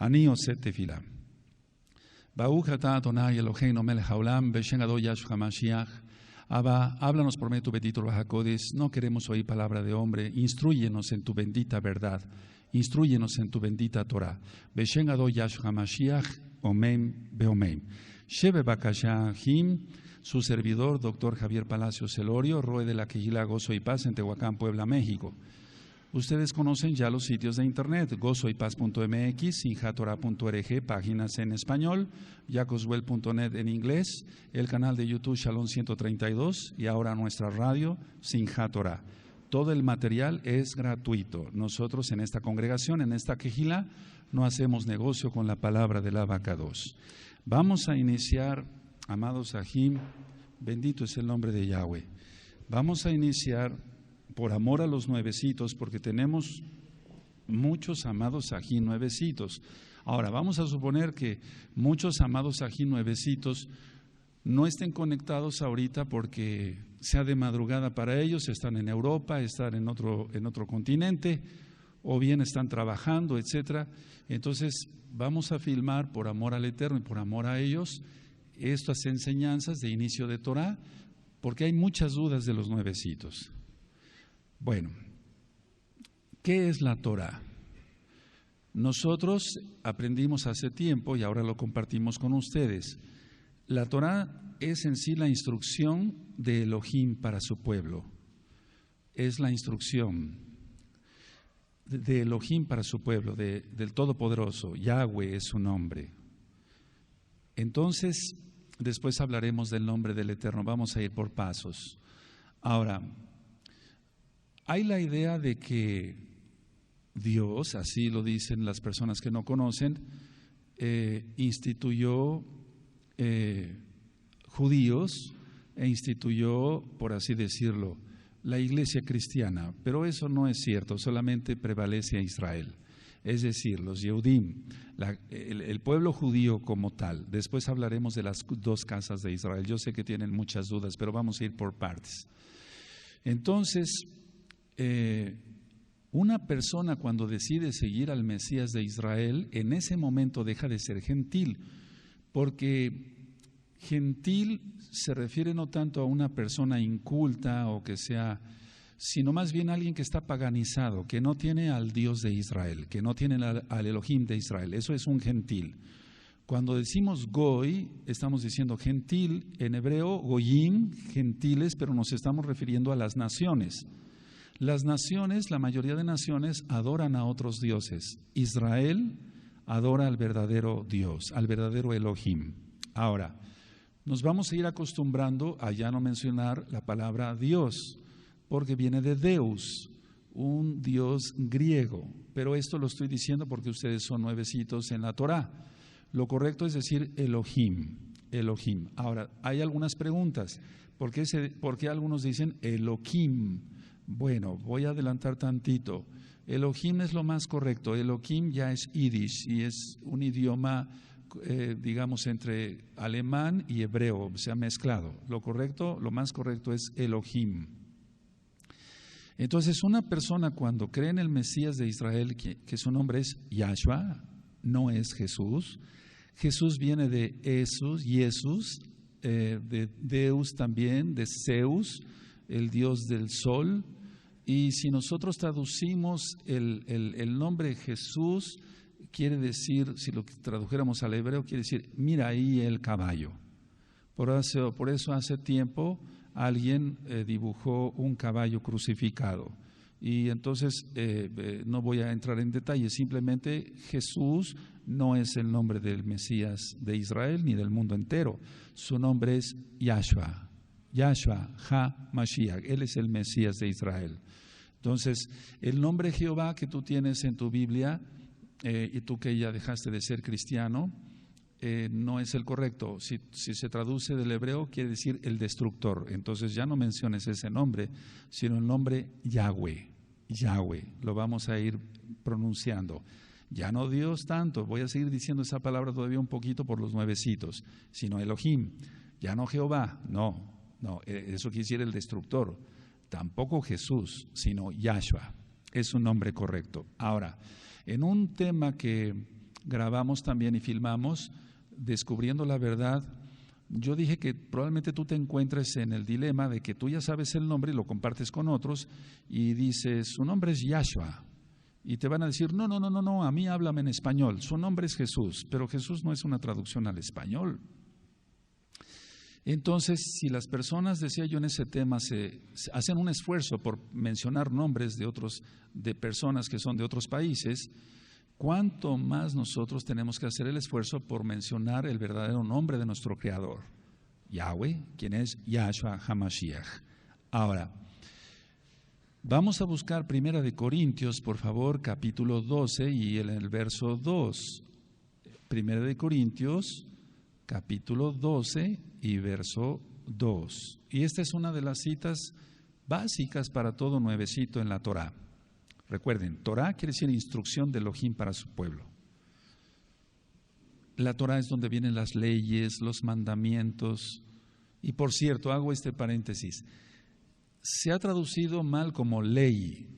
Ani Oset Tefila. Baruch atah Adonai Eloheinu melech haolam b'shem Ado Yahshua HaMashiach. Abba, háblanos por medio de tu bendito Ruach HaKodesh. No queremos oír palabra de hombre. Instrúyenos en tu bendita verdad. Instrúyenos en tu bendita Torah. B'shem Ado Yahshua HaMashiach. Omen beomen. Shebe Bakasha Him. Su servidor, doctor Javier Palacios Celorio, Roe de la Quejila Gozo y Paz en Tehuacán, Puebla, México. Ustedes conocen ya los sitios de internet, gozoypaz.mx, sinjatorah.org, páginas en español, jacoswell.net en inglés, el canal de YouTube Shalom 132 y ahora nuestra radio Sinjatorah. Todo el material es gratuito. Nosotros en esta congregación, en esta quejila, no hacemos negocio con la palabra del abacados. Vamos a iniciar, amados Ajim, bendito es el nombre de Yahweh. Vamos a iniciar por amor a los nuevecitos, porque tenemos muchos amados Ajim nuevecitos. Ahora, vamos a suponer que muchos amados Ajim nuevecitos no estén conectados ahorita porque sea de madrugada para ellos, están en Europa, están en otro continente, o bien están trabajando, etcétera. Entonces, vamos a filmar por amor al Eterno y por amor a ellos estas enseñanzas de inicio de Torah, porque hay muchas dudas de los nuevecitos. Bueno, ¿qué es la Torah? Nosotros aprendimos hace tiempo y ahora lo compartimos con ustedes. La Torah es en sí la instrucción de Elohim para su pueblo. Es la instrucción de Elohim para su pueblo, del Todopoderoso. Yahweh es su nombre. Entonces, después hablaremos del nombre del Eterno. Vamos a ir por pasos. Ahora, hay la idea de que Dios, así lo dicen las personas que no conocen, instituyó judíos e instituyó, por así decirlo, la iglesia cristiana, pero eso no es cierto, solamente prevalece a Israel, es decir, los Yehudim, el pueblo judío como tal. Después hablaremos de las dos casas de Israel. Yo sé que tienen muchas dudas, pero vamos a ir por partes. Entonces, una persona cuando decide seguir al Mesías de Israel, en ese momento deja de ser gentil, porque gentil se refiere no tanto a una persona inculta o que sea, sino más bien a alguien que está paganizado, que no tiene al Dios de Israel, que no tiene al Elohim de Israel. Eso es un gentil. Cuando decimos goy, estamos diciendo gentil, en hebreo goyim, gentiles, pero nos estamos refiriendo a las naciones. Las naciones, la mayoría de naciones adoran a otros dioses. Israel adora al verdadero Dios, al verdadero Elohim. Ahora, nos vamos a ir acostumbrando a ya no mencionar la palabra Dios, porque viene de Deus, un Dios griego. Pero esto lo estoy diciendo porque ustedes son nuevecitos en la Torah. Lo correcto es decir Elohim, Elohim. Ahora, hay algunas preguntas. ¿Por qué algunos dicen Elohim? Bueno, voy a adelantar tantito. Elohim es lo más correcto. Elohim ya es Yiddish y es un idioma, digamos, entre alemán y hebreo, se ha mezclado. Lo correcto, lo más correcto es Elohim. Entonces, una persona cuando cree en el Mesías de Israel, que su nombre es Yahshua, no es Jesús. Jesús viene de Jesús, de Deus también, de Zeus, el dios del sol. Y si nosotros traducimos el nombre Jesús, quiere decir, si lo tradujéramos al hebreo, quiere decir, mira ahí el caballo. Por eso hace tiempo alguien dibujó un caballo crucificado. Y entonces no voy a entrar en detalles, simplemente Jesús no es el nombre del Mesías de Israel ni del mundo entero. Su nombre es Yahshua, Yahshua HaMashiach, Él es el Mesías de Israel. Entonces, el nombre Jehová que tú tienes en tu Biblia, y tú que ya dejaste de ser cristiano, no es el correcto. Si se traduce del hebreo, quiere decir el destructor. Entonces ya no menciones ese nombre, sino el nombre Yahweh. Yahweh, lo vamos a ir pronunciando. Ya no Dios tanto, voy a seguir diciendo esa palabra todavía un poquito por los nuevecitos, sino Elohim. Ya no Jehová, no, eso quiere decir el destructor. Tampoco Jesús, sino Yahshua. Es un nombre correcto. Ahora, en un tema que grabamos también y filmamos Descubriendo la Verdad. Yo dije que probablemente tú te encuentres en el dilema de que tú ya sabes el nombre y lo compartes con otros y dices, su nombre es Yahshua. Y te van a decir, no, a mí háblame en español, su nombre es Jesús, pero Jesús no es una traducción al español. Entonces, si las personas, decía yo en ese tema, se hacen un esfuerzo por mencionar nombres de personas que son de otros países, ¿cuánto más nosotros tenemos que hacer el esfuerzo por mencionar el verdadero nombre de nuestro Creador? Yahweh, quien es Yahshua HaMashiach. Ahora, vamos a buscar 1 Corintios, por favor, capítulo 12 y en el verso 2. 1 Corintios, capítulo 12 y verso 2. Y esta es una de las citas básicas para todo nuevecito en la Torá. Recuerden, Torá quiere decir instrucción de Elohim para su pueblo. La Torá es donde vienen las leyes, los mandamientos. Y por cierto, hago este paréntesis. Se ha traducido mal como ley.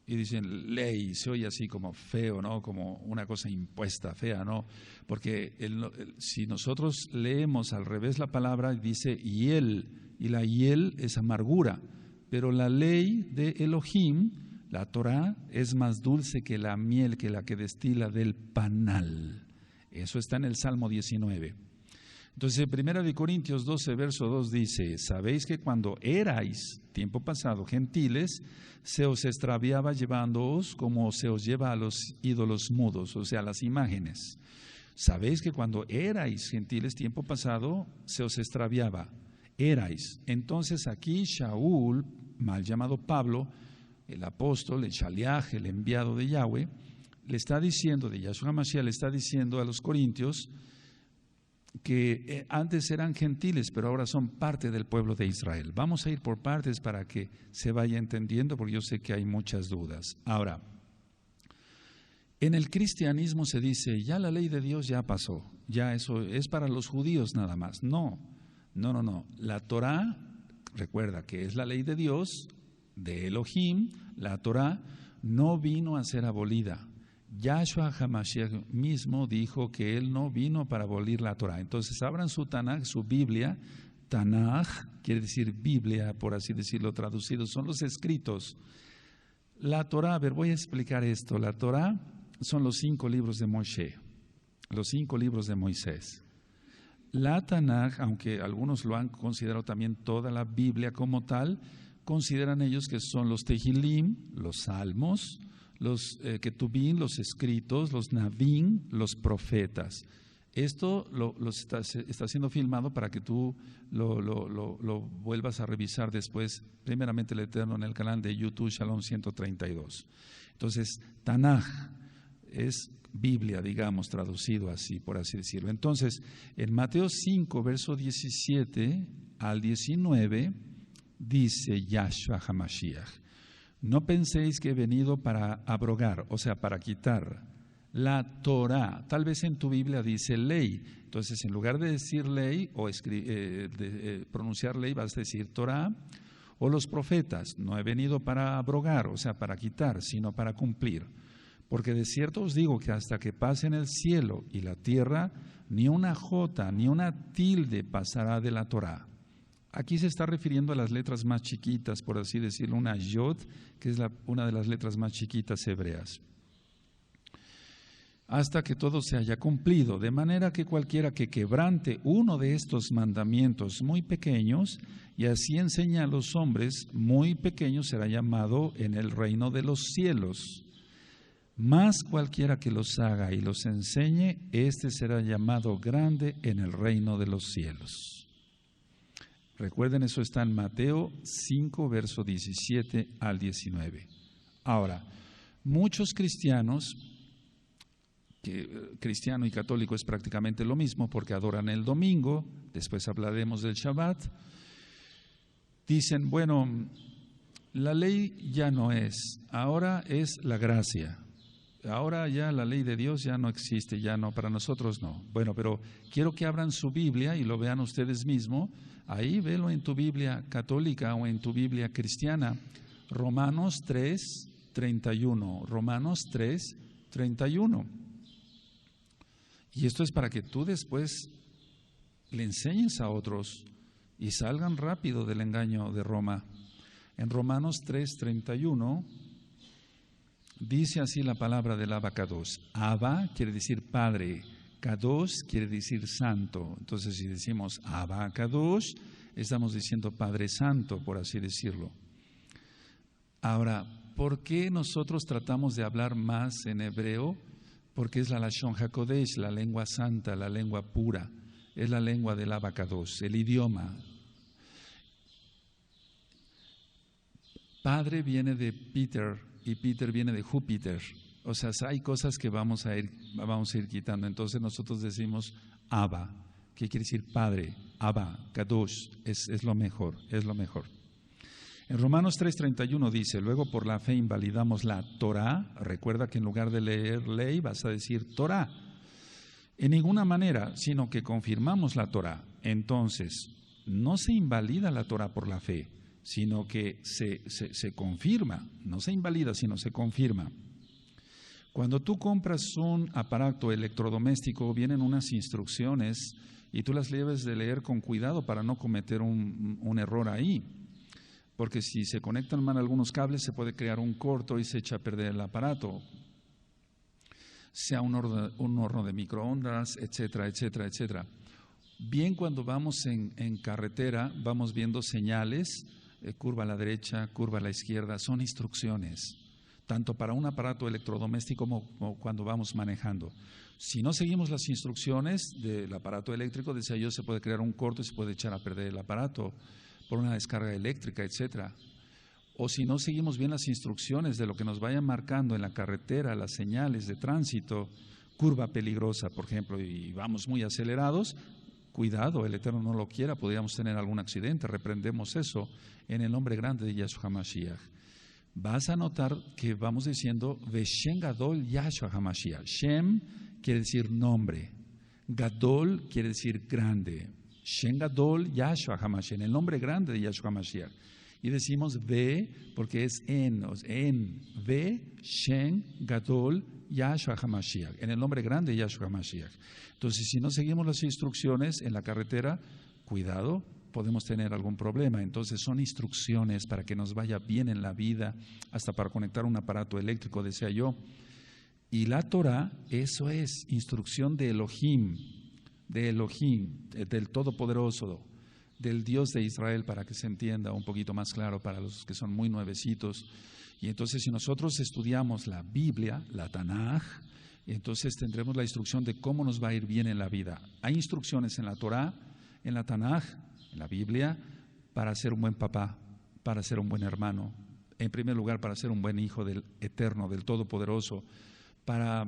Y dicen ley, se oye así como feo, ¿no? Como una cosa impuesta, fea, ¿no? Porque si nosotros leemos al revés la palabra, dice hiel, y la hiel es amargura. Pero la ley de Elohim, la Torá, es más dulce que la miel, que la que destila del panal. Eso está en el Salmo 19. Entonces, 1 Corintios 12, verso 2 dice, sabéis que cuando erais, tiempo pasado, gentiles, se os extraviaba llevándoos como se os lleva a los ídolos mudos, o sea, las imágenes. Sabéis que cuando erais gentiles, tiempo pasado, se os extraviaba. Erais. Entonces aquí Shaul, mal llamado Pablo, el apóstol, el Shaliach, el enviado de Yahweh, le está diciendo, de Yahshua HaMashiach, le está diciendo a los corintios que antes eran gentiles, pero ahora son parte del pueblo de Israel. Vamos a ir por partes para que se vaya entendiendo, porque yo sé que hay muchas dudas. Ahora, en el cristianismo se dice, ya la ley de Dios ya pasó, ya eso es para los judíos nada más. No. La Torá, recuerda que es la ley de Dios, de Elohim, la Torá no vino a ser abolida. Yahshua HaMashiach mismo dijo que él no vino para abolir la Torá. Entonces abran su Tanaj, su Biblia. Tanaj quiere decir Biblia, por así decirlo, traducido, son los escritos. La Torá, a ver, voy a explicar esto. La Torá son los 5 libros de Moshe, los 5 libros de Moisés. La Tanaj, aunque algunos lo han considerado también toda la Biblia como tal, consideran ellos que son los Tehilim, los Salmos, los Ketubim, los escritos, los Navim, los profetas. Esto está siendo filmado para que tú lo vuelvas a revisar después, primeramente el Eterno, en el canal de YouTube Shalom 132. Entonces, Tanaj es Biblia, digamos, traducido así, por así decirlo. Entonces, en Mateo 5, verso 17 al 19, dice Yahshua HaMashiach, no penséis que he venido para abrogar, o sea, para quitar la Torá. Tal vez en tu Biblia dice ley. Entonces, en lugar de decir ley o pronunciar ley, vas a decir Torá. O los profetas. No he venido para abrogar, o sea, para quitar, sino para cumplir. Porque de cierto os digo que hasta que pasen el cielo y la tierra, ni una jota, ni una tilde pasará de la Torá. Aquí se está refiriendo a las letras más chiquitas, por así decirlo, una yod, que es una de las letras más chiquitas hebreas. Hasta que todo se haya cumplido, de manera que cualquiera que quebrante uno de estos mandamientos muy pequeños y así enseña a los hombres, muy pequeño será llamado en el reino de los cielos. Mas cualquiera que los haga y los enseñe, éste será llamado grande en el reino de los cielos. Recuerden, eso está en Mateo 5, verso 17 al 19. Ahora, muchos cristianos, que cristiano y católico es prácticamente lo mismo porque adoran el domingo, después hablaremos del Shabbat, dicen, bueno, la ley ya no es, ahora es la gracia. Ahora ya la ley de Dios ya no existe, ya no, para nosotros no. Bueno, pero quiero que abran su Biblia y lo vean ustedes mismos. Ahí velo en tu Biblia católica o en tu Biblia cristiana. Romanos 3, 31. Romanos 3, 31. Y esto es para que tú después le enseñes a otros y salgan rápido del engaño de Roma. En Romanos 3:31 dice así la palabra del Abba Kadosh. Abba quiere decir Padre, Kadosh quiere decir Santo. Entonces si decimos Abba Kadosh, estamos diciendo Padre Santo, por así decirlo. Ahora, ¿por qué nosotros tratamos de hablar más en hebreo? Porque es la Lashon HaKodesh, la lengua santa, la lengua pura. Es la lengua del Abba Kadosh, el idioma. Padre viene de Peter y Peter viene de Júpiter. O sea, hay cosas que vamos a ir quitando. Entonces nosotros decimos Abba, que quiere decir Padre. Abba, Kadosh, es lo mejor, es lo mejor. En Romanos 3:31 dice, luego por la fe invalidamos la Torá. Recuerda que en lugar de leer ley vas a decir Torá. En ninguna manera, sino que confirmamos la Torá. Entonces, no se invalida la Torá por la fe, sino que se confirma. No se invalida, sino se confirma. Cuando tú compras un aparato electrodoméstico, vienen unas instrucciones y tú las debes de leer con cuidado para no cometer un error ahí. Porque si se conectan mal algunos cables, se puede crear un corto y se echa a perder el aparato. Sea un horno de microondas, etcétera, etcétera, etcétera. Bien, cuando vamos en carretera, vamos viendo señales, curva a la derecha, curva a la izquierda, son instrucciones, tanto para un aparato electrodoméstico como cuando vamos manejando. Si no seguimos las instrucciones del aparato eléctrico, decía yo, se puede crear un corto y se puede echar a perder el aparato por una descarga eléctrica, etcétera. O si no seguimos bien las instrucciones de lo que nos vayan marcando en la carretera, las señales de tránsito, curva peligrosa, por ejemplo, y vamos muy acelerados, cuidado, el Eterno no lo quiera, podríamos tener algún accidente, reprendemos eso en el nombre grande de Yahshua HaMashiach. Vas a notar que vamos diciendo Veshem Gadol Yahshua HaMashiach. Shem quiere decir nombre, Gadol quiere decir grande. Shem Gadol Yahshua HaMashiach, en el nombre grande de Yahshua HaMashiach. Y decimos Ve porque es en Ve Shem Gadol Yahshua HaMashiach, en el nombre grande de Yahshua HaMashiach. Entonces, si no seguimos las instrucciones en la carretera, cuidado, podemos tener algún problema. Entonces, son instrucciones para que nos vaya bien en la vida, hasta para conectar un aparato eléctrico, decía yo. Y la Torah, eso es instrucción de Elohim, del Todopoderoso, del Dios de Israel, para que se entienda un poquito más claro para los que son muy nuevecitos. Y entonces, si nosotros estudiamos la Biblia, la Tanaj, entonces tendremos la instrucción de cómo nos va a ir bien en la vida. Hay instrucciones en la Torah, en la Tanaj, en la Biblia, para ser un buen papá, para ser un buen hermano, en primer lugar para ser un buen hijo del Eterno, del Todopoderoso, para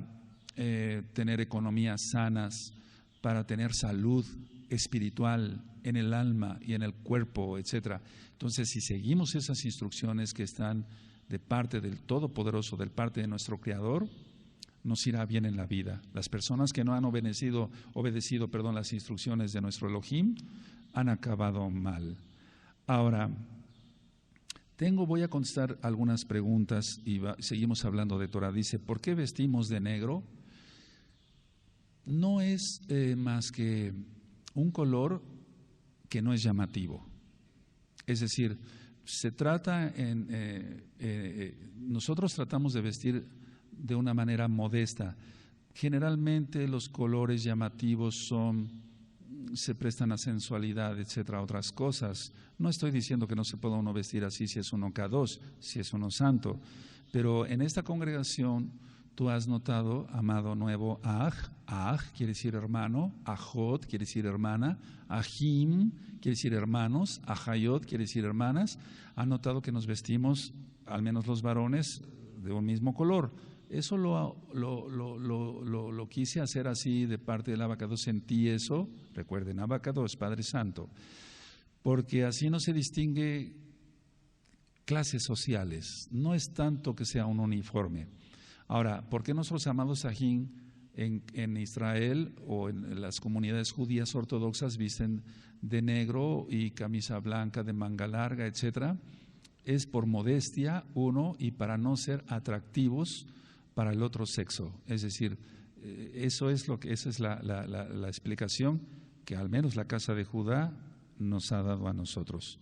tener economías sanas, para tener salud espiritual en el alma y en el cuerpo, etcétera. Entonces, si seguimos esas instrucciones que están de parte del Todopoderoso, de parte de nuestro Creador, nos irá bien en la vida. Las personas que no han obedecido las instrucciones de nuestro Elohim han acabado mal. Ahora, voy a contestar algunas preguntas y seguimos hablando de Torah. Dice, ¿por qué vestimos de negro? No es más que un color que no es llamativo. Es decir, nosotros tratamos de vestir de una manera modesta. Generalmente los colores llamativos se prestan a sensualidad, etcétera, otras cosas. No estoy diciendo que no se pueda uno vestir así si es uno Kadosh, si es uno santo, pero en esta congregación tú has notado, amado nuevo, Aj quiere decir hermano, Ajot quiere decir hermana, Ajim quiere decir hermanos, Ajayot quiere decir hermanas. Han notado que nos vestimos, al menos los varones, de un mismo color. Eso lo quise hacer así de parte del Abba Kadosh, sentí eso, recuerden, Abba Kadosh, Padre Santo, porque así no se distingue clases sociales, no es tanto que sea un uniforme. Ahora, ¿por qué nuestros amados Sajín en Israel o en las comunidades judías ortodoxas visten de negro y camisa blanca de manga larga, etcétera? Es por modestia, uno, y para no ser atractivos para el otro sexo. Es decir, esa es la explicación que al menos la casa de Judá nos ha dado a nosotros.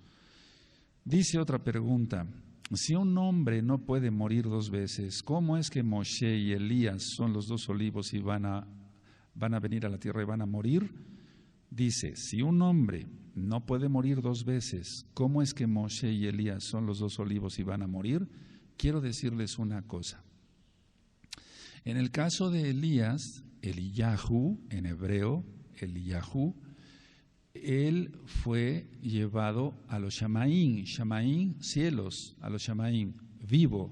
Dice otra pregunta: si un hombre no puede morir dos veces, ¿cómo es que Moshe y Elías son los dos olivos y van a venir a la tierra y van a morir? Dice, si un hombre no puede morir dos veces, ¿cómo es que Moshe y Elías son los dos olivos y van a morir? Quiero decirles una cosa. En el caso de Elías, Eliyahu, en hebreo, Eliyahu, él fue llevado a los Shamaín, cielos, a los Shamaín, vivo.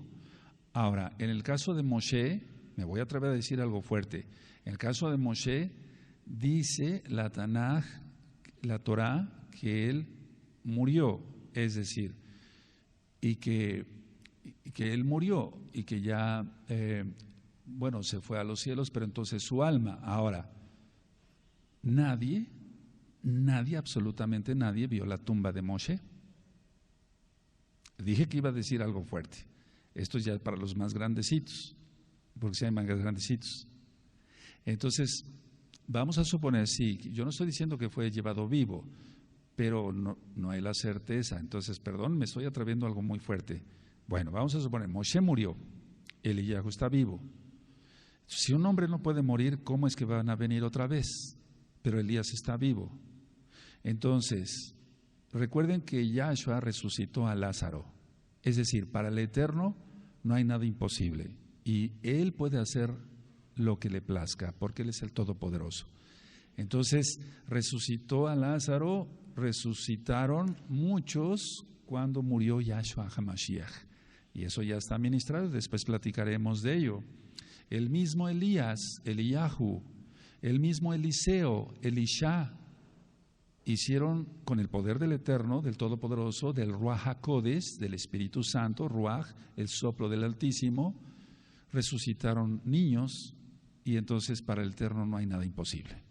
Ahora, en el caso de Moshe, me voy a atrever a decir algo fuerte. En el caso de Moshe, dice la Tanaj, la Torá, que él murió, es decir, y que él murió y que ya, se fue a los cielos, pero entonces su alma. Ahora, nadie, absolutamente nadie vio la tumba de Moshe. Dije que iba a decir algo fuerte. Esto ya es para los más grandecitos, porque si hay más grandecitos. Entonces, vamos a suponer, sí, yo no estoy diciendo que fue llevado vivo, pero no hay la certeza. Entonces, perdón, me estoy atreviendo a algo muy fuerte. Bueno, vamos a suponer, Moshe murió, Eliyahu está vivo. Si un hombre no puede morir, ¿cómo es que van a venir otra vez? Pero Elías está vivo. Entonces, recuerden que Yahshua resucitó a Lázaro. Es decir, para el Eterno no hay nada imposible. Y Él puede hacer lo que le plazca, porque Él es el Todopoderoso. Entonces, resucitó a Lázaro, resucitaron muchos cuando murió Yahshua HaMashiach. Y eso ya está ministrado, después platicaremos de ello. El mismo Elías, Eliyahu, el mismo Eliseo, Elisha, hicieron con el poder del Eterno, del Todopoderoso, del Ruach HaKodesh, del Espíritu Santo, Ruach, el soplo del Altísimo, resucitaron niños, y entonces para el Eterno no hay nada imposible.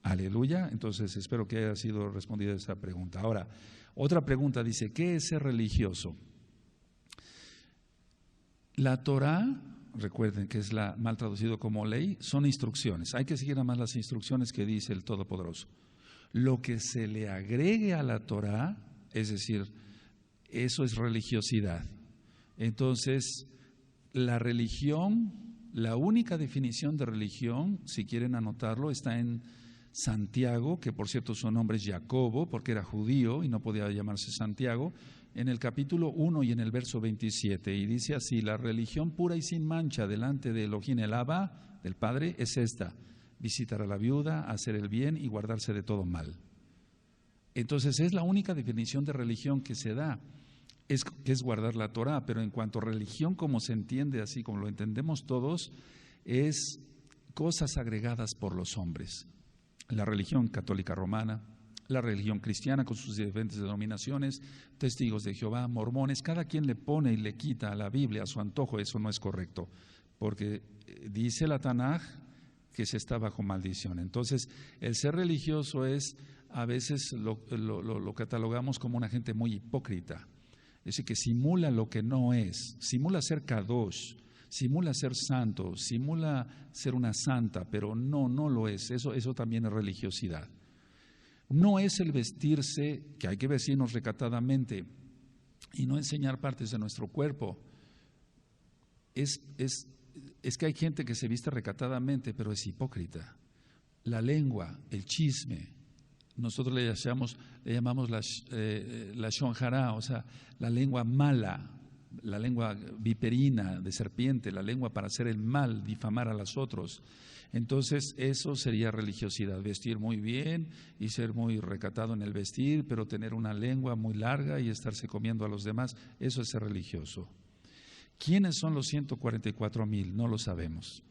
Aleluya. Entonces espero que haya sido respondida esa pregunta. Ahora, otra pregunta dice, ¿qué es ser religioso? La Torá, recuerden que es mal traducido como ley, son instrucciones. Hay que seguir nada más las instrucciones que dice el Todopoderoso. Lo que se le agregue a la Torá, es decir, eso es religiosidad. Entonces, la religión, la única definición de religión, si quieren anotarlo, está en Santiago, que por cierto su nombre es Jacobo, porque era judío y no podía llamarse Santiago, en el capítulo 1 y en el verso 27, y dice así: la religión pura y sin mancha delante de Elohim el Abba, del Padre, es esta: visitar a la viuda, hacer el bien y guardarse de todo mal. Entonces es la única definición de religión que se da, que es guardar la Torá, pero en cuanto a religión como se entiende, así como lo entendemos todos, es cosas agregadas por los hombres. La religión católica romana, la religión cristiana con sus diferentes denominaciones, testigos de Jehová, mormones, cada quien le pone y le quita a la Biblia a su antojo. Eso no es correcto, porque dice la Tanaj que se está bajo maldición. Entonces, el ser religioso es, a veces lo catalogamos como una gente muy hipócrita, es decir, que simula lo que no es, simula ser kadosh, simula ser santo, simula ser una santa, pero no lo es. Eso también es religiosidad. No es el vestirse, que hay que vestirnos recatadamente y no enseñar partes de nuestro cuerpo. Es que hay gente que se viste recatadamente, pero es hipócrita. La lengua, el chisme, nosotros le llamamos la shon hara, o sea, la lengua mala, la lengua viperina de serpiente, la lengua para hacer el mal, difamar a los otros. Entonces eso sería religiosidad, vestir muy bien y ser muy recatado en el vestir, pero tener una lengua muy larga y estarse comiendo a los demás, eso es ser religioso. ¿Quiénes son los 144,000? No lo sabemos.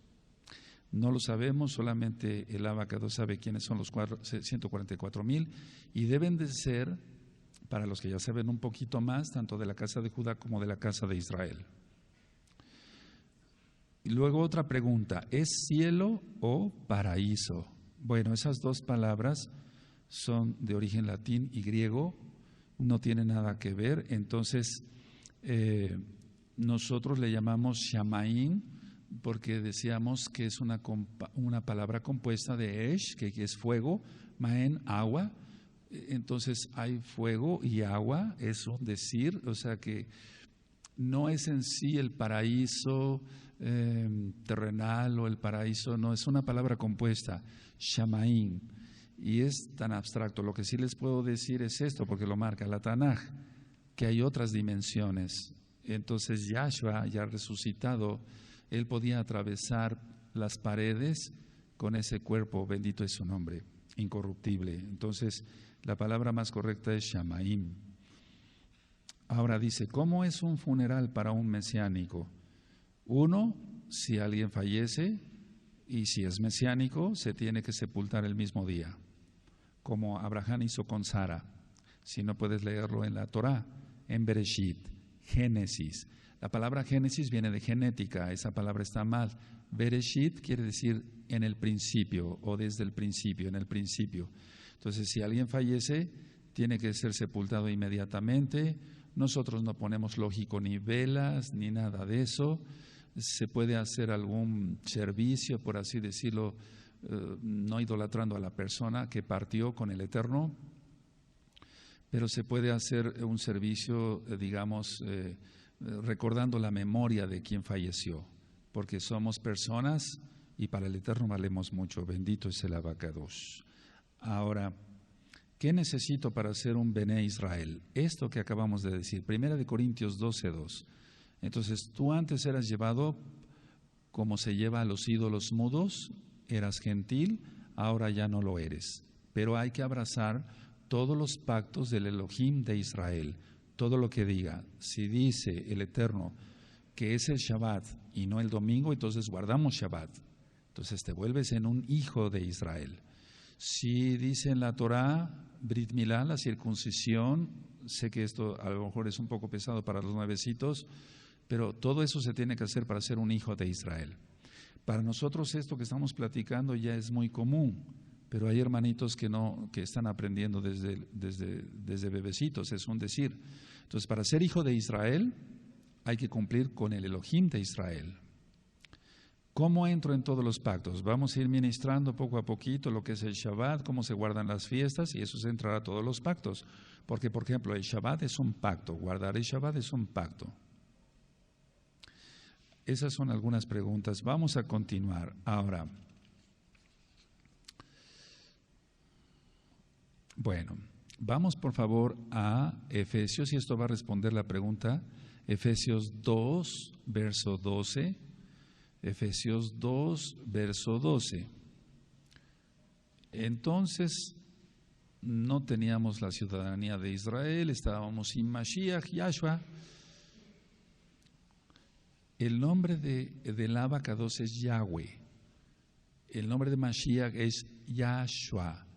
No lo sabemos, solamente el Abacados sabe quiénes son los 144,000, y deben de ser, para los que ya saben un poquito más, tanto de la casa de Judá como de la casa de Israel. Y luego otra pregunta, ¿es cielo o paraíso? Bueno, esas dos palabras son de origen latín y griego, no tienen nada que ver. Entonces, nosotros le llamamos Shamaín, porque decíamos que es una palabra compuesta de Esh, que es fuego, Maen, agua. Entonces hay fuego y agua, es un decir, o sea que no es en sí el paraíso terrenal o el paraíso, no, es una palabra compuesta, Shamaim, y es tan abstracto. Lo que sí les puedo decir es esto, porque lo marca la Tanaj, que hay otras dimensiones. Entonces Yahshua, ya resucitado, Él podía atravesar las paredes con ese cuerpo, bendito es su nombre, incorruptible. Entonces la palabra más correcta es Shamaim. Ahora dice, ¿cómo es un funeral para un mesiánico? Uno, si alguien fallece y si es mesiánico, se tiene que sepultar el mismo día, como Abraham hizo con Sara. Si no, puedes leerlo en la Torá, en Bereshit, Génesis. La palabra Génesis viene de genética, esa palabra está mal. Bereshit quiere decir en el principio o desde el principio, en el principio. Entonces, si alguien fallece, tiene que ser sepultado inmediatamente. Nosotros no ponemos lógico ni velas ni nada de eso. Se puede hacer algún servicio, por así decirlo, no idolatrando a la persona que partió con el Eterno, pero se puede hacer un servicio, digamos, recordando la memoria de quien falleció, porque somos personas y para el Eterno valemos mucho. Bendito es el Abacados. Ahora, ¿qué necesito para ser un Bené Israel? Esto que acabamos de decir, 1 Corintios 12:2. Entonces, tú antes eras llevado como se lleva a los ídolos mudos, eras gentil, ahora ya no lo eres. Pero hay que abrazar todos los pactos del Elohim de Israel, todo lo que diga. Si dice el Eterno que es el Shabbat y no el domingo, entonces guardamos Shabbat. Entonces te vuelves en un hijo de Israel. Si dice en la Torá, Brit Milá, la circuncisión, sé que esto a lo mejor es un poco pesado para los nuevecitos, pero todo eso se tiene que hacer para ser un hijo de Israel. Para nosotros esto que estamos platicando ya es muy común, pero hay hermanitos que están aprendiendo desde bebecitos, es un decir. Entonces, para ser hijo de Israel hay que cumplir con el Elohim de Israel. ¿Cómo entro en todos los pactos? Vamos a ir ministrando poco a poquito lo que es el Shabbat, cómo se guardan las fiestas, y eso se entrará a todos los pactos. Porque, por ejemplo, el Shabbat es un pacto, guardar el Shabbat es un pacto. Esas son algunas preguntas. Vamos a continuar. Ahora, bueno, vamos por favor a Efesios, y esto va a responder la pregunta, Efesios 2, verso 12. Efesios 2, verso 12. Entonces, no teníamos la ciudadanía de Israel, estábamos sin Mashiach, Yahshua. El nombre del Abacados es Yahweh. El nombre de Mashiach es Yahshua,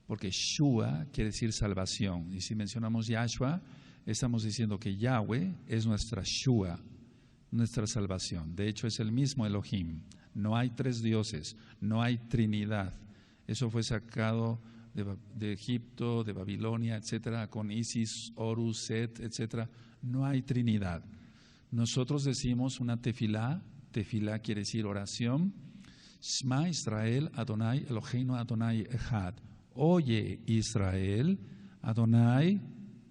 porque Shua quiere decir salvación. Y si mencionamos Yahshua, estamos diciendo que Yahweh es nuestra Shua, nuestra salvación. De hecho, es el mismo Elohim. No hay tres dioses, no hay Trinidad. Eso fue sacado de Egipto, de Babilonia, etcétera, con Isis, Horus, Set, etcétera. No hay Trinidad. Nosotros decimos una tefilá quiere decir oración. Shema Israel, Adonai, Eloheinu Adonai Echad. Oye Israel, Adonai,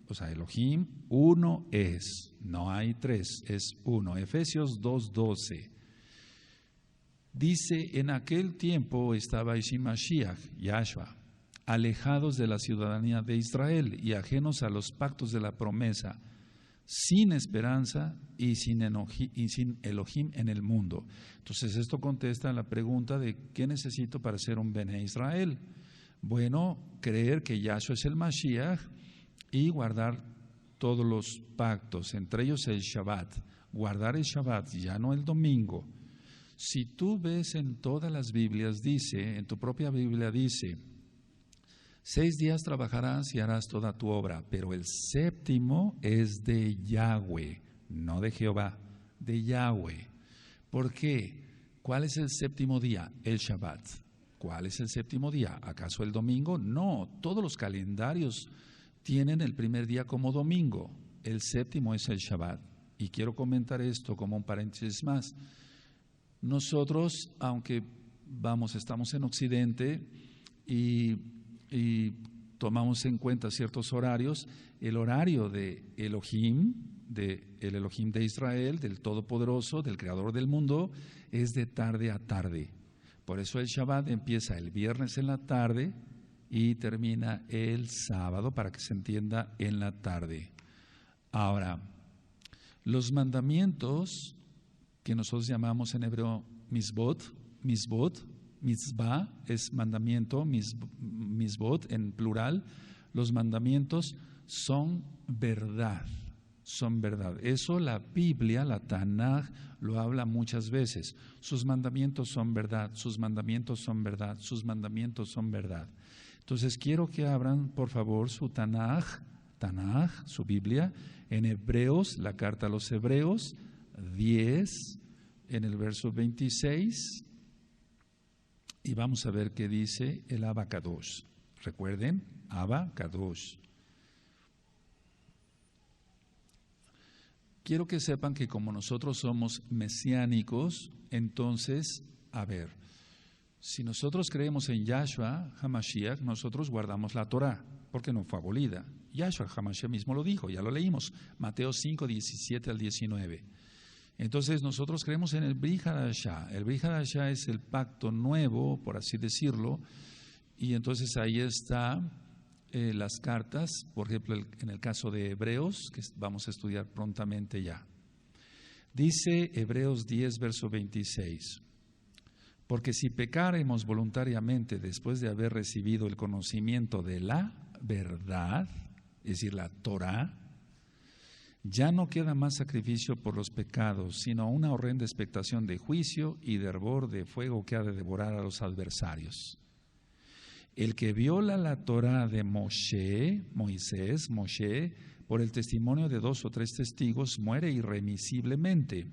o sea, Elohim, uno es. No hay tres, es uno. Efesios 2:12. Dice, en aquel tiempo estaba Mashiach, Yahshua, alejados de la ciudadanía de Israel y ajenos a los pactos de la promesa, sin esperanza y sin Elohim en el mundo. Entonces esto contesta a la pregunta de ¿qué necesito para ser un Bené Israel? Bueno, creer que Yahshua es el Mashiach y guardar todos los pactos, entre ellos el Shabbat. Guardar el Shabbat, ya no el domingo. Si tú ves en todas las Biblias, dice, en tu propia Biblia dice, 6 días trabajarás y harás toda tu obra, pero el séptimo es de Yahweh, no de Jehová, de Yahweh. ¿Por qué? ¿Cuál es el séptimo día? El Shabbat. ¿Cuál es el séptimo día? ¿Acaso el domingo? No, todos los calendarios tienen el primer día como domingo. El séptimo es el Shabbat. Y quiero comentar esto como un paréntesis más. Nosotros, aunque estamos en Occidente y tomamos en cuenta ciertos horarios, el horario de Elohim, el Elohim de Israel, del Todopoderoso, del Creador del mundo, es de tarde a tarde. Por eso el Shabbat empieza el viernes en la tarde y termina el sábado, para que se entienda, en la tarde. Ahora, los mandamientos que nosotros llamamos en hebreo mitzvot, mitzvah es mandamiento, mitzvot en plural, los mandamientos son verdad. Son verdad. Eso la Biblia, la Tanaj, lo habla muchas veces. Sus mandamientos son verdad, sus mandamientos son verdad, sus mandamientos son verdad. Entonces quiero que abran por favor su Tanaj, su Biblia, en Hebreos, la carta a los Hebreos 10, en el verso 26, y vamos a ver qué dice el Abba Kadosh. Recuerden, Abba Kadosh. Quiero que sepan que como nosotros somos mesiánicos, entonces, a ver, si nosotros creemos en Yahshua HaMashiach, nosotros guardamos la Torah, porque no fue abolida. Yahshua HaMashiach mismo lo dijo, ya lo leímos, Mateo 5, 17 al 19. Entonces nosotros creemos en el Brit Hadashah. El Brit Hadashah es el pacto nuevo, por así decirlo, y entonces ahí está las cartas, por ejemplo, en el caso de Hebreos, que vamos a estudiar prontamente ya. Dice Hebreos 10, verso 26, porque si pecaremos voluntariamente después de haber recibido el conocimiento de la verdad, es decir, la Torah, ya no queda más sacrificio por los pecados, sino una horrenda expectación de juicio y de hervor de fuego que ha de devorar a los adversarios. El que viola la Torah de Moshe, por el testimonio de 2 o 3 testigos, muere irremisiblemente.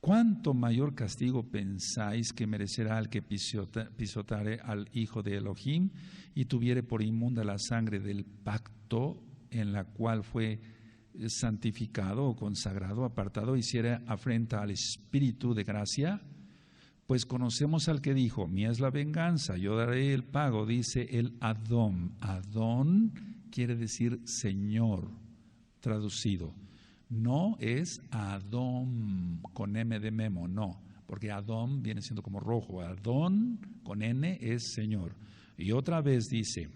¿Cuánto mayor castigo pensáis que merecerá el que pisotare al Hijo de Elohim y tuviere por inmunda la sangre del pacto en la cual fue santificado o consagrado, apartado, hiciera afrenta al Espíritu de gracia? Pues conocemos al que dijo, mía es la venganza, yo daré el pago, dice el Adón. Adón quiere decir Señor, traducido. No es Adón con M de memo, no, porque Adón viene siendo como rojo. Adón con N es Señor. Y otra vez dice,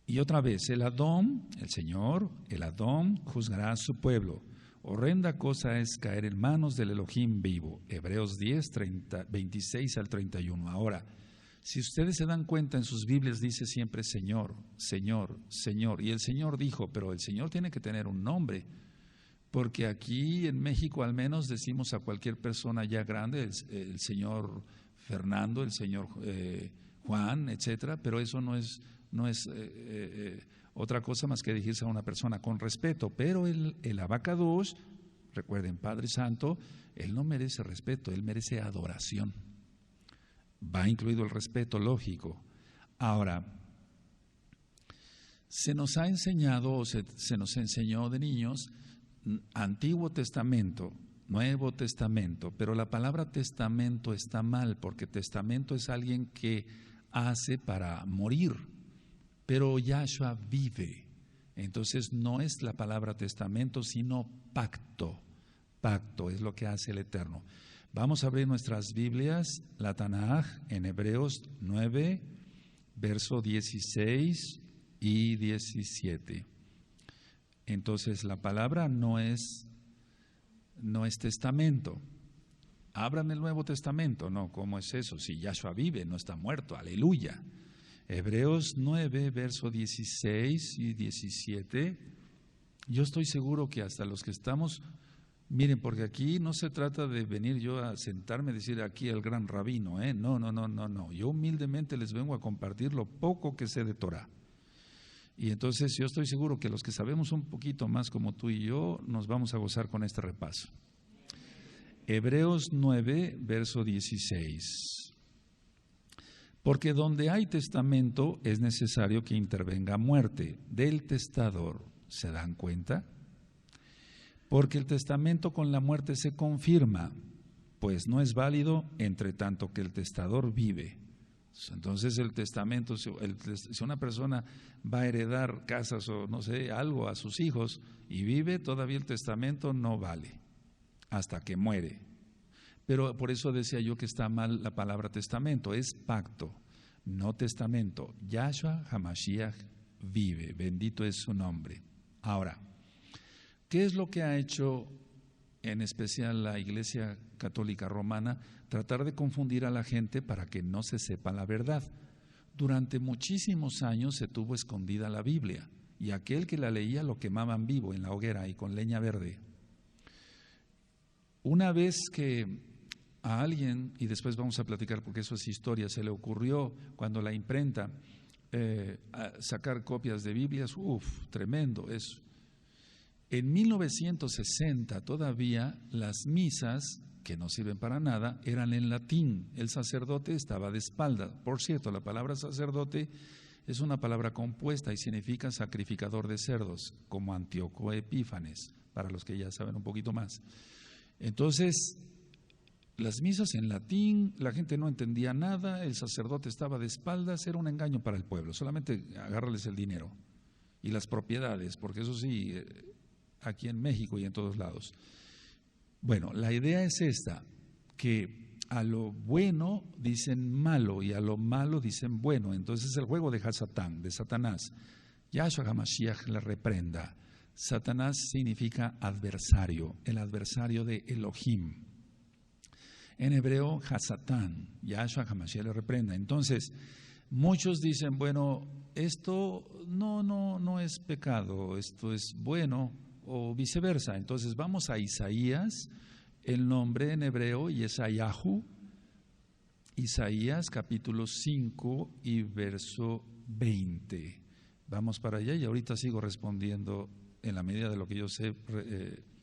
el Adón, el Señor, el Adón juzgará a su pueblo. Horrenda cosa es caer en manos del Elohim vivo. Hebreos 10, 26 al 31. Ahora, si ustedes se dan cuenta, en sus Biblias dice siempre Señor, Señor, Señor. Y el Señor dijo, pero el Señor tiene que tener un nombre, porque aquí en México al menos decimos a cualquier persona ya grande, el señor Fernando, el señor Juan, etcétera, pero eso no es otra cosa más que dirigirse a una persona con respeto. Pero el Abba Kadosh, recuerden, Padre Santo, él no merece respeto, él merece adoración. Va incluido el respeto lógico. Ahora, se nos ha enseñado, o se nos enseñó de niños, Antiguo Testamento, Nuevo Testamento, pero la palabra testamento está mal, porque testamento es alguien que hace para morir, pero Yahshua vive. Entonces no es la palabra testamento, sino pacto. Pacto es lo que hace el Eterno. Vamos a abrir nuestras Biblias, la Tanaj, en Hebreos 9, verso 16 y 17. Entonces la palabra no es testamento. Abran el Nuevo Testamento. No, ¿cómo es eso? Si Yahshua vive, no está muerto. Aleluya. Hebreos 9, verso 16 y 17. Yo estoy seguro que hasta los que estamos, miren, porque aquí no se trata de venir yo a sentarme y decir aquí el gran rabino, No. Yo humildemente les vengo a compartir lo poco que sé de Torah. Y entonces yo estoy seguro que los que sabemos un poquito más como tú y yo, nos vamos a gozar con este repaso. Hebreos 9, verso 16. Porque donde hay testamento es necesario que intervenga muerte del testador. ¿Se dan cuenta? Porque el testamento con la muerte se confirma. pues no es válido entre tanto que el testador vive. Entonces el testamento, si una persona va a heredar casas o no sé, algo a sus hijos y vive, todavía el testamento no vale hasta que muere. Pero por eso decía yo que está mal la palabra testamento, es pacto, no testamento. Yahshua HaMashiach vive, bendito es su nombre. Ahora, ¿qué es lo que ha hecho en especial la Iglesia Católica Romana? Tratar de confundir a la gente para que no se sepa la verdad. Durante muchísimos años se tuvo escondida la Biblia y aquel que la leía lo quemaban vivo en la hoguera y con leña verde. Una vez que a alguien, y después vamos a platicar porque eso es historia, se le ocurrió cuando la imprenta sacar copias de Biblias, tremendo eso. En 1960 todavía las misas, que no sirven para nada, eran en latín. El sacerdote estaba de espalda. Por cierto, la palabra sacerdote es una palabra compuesta y significa sacrificador de cerdos, como Antíoco Epífanes, para los que ya saben un poquito más. Entonces, las misas en latín, la gente no entendía nada, el sacerdote estaba de espaldas, era un engaño para el pueblo, solamente agárrales el dinero y las propiedades, porque eso sí, aquí en México y en todos lados. Bueno, la idea es esta, que a lo bueno dicen malo y a lo malo dicen bueno. Entonces el juego de Hasatán, de Satanás. Yahshua HaMashiach le reprenda. Satanás significa adversario, el adversario de Elohim. En hebreo, Hasatán, Yahshua HaMashiach le reprenda. Entonces, muchos dicen, bueno, esto no es pecado, esto es bueno, o viceversa. Entonces vamos a Isaías, el nombre en hebreo Yesayahu, Isaías capítulo 5 y verso 20. Vamos para allá y ahorita sigo respondiendo en la medida de lo que yo sé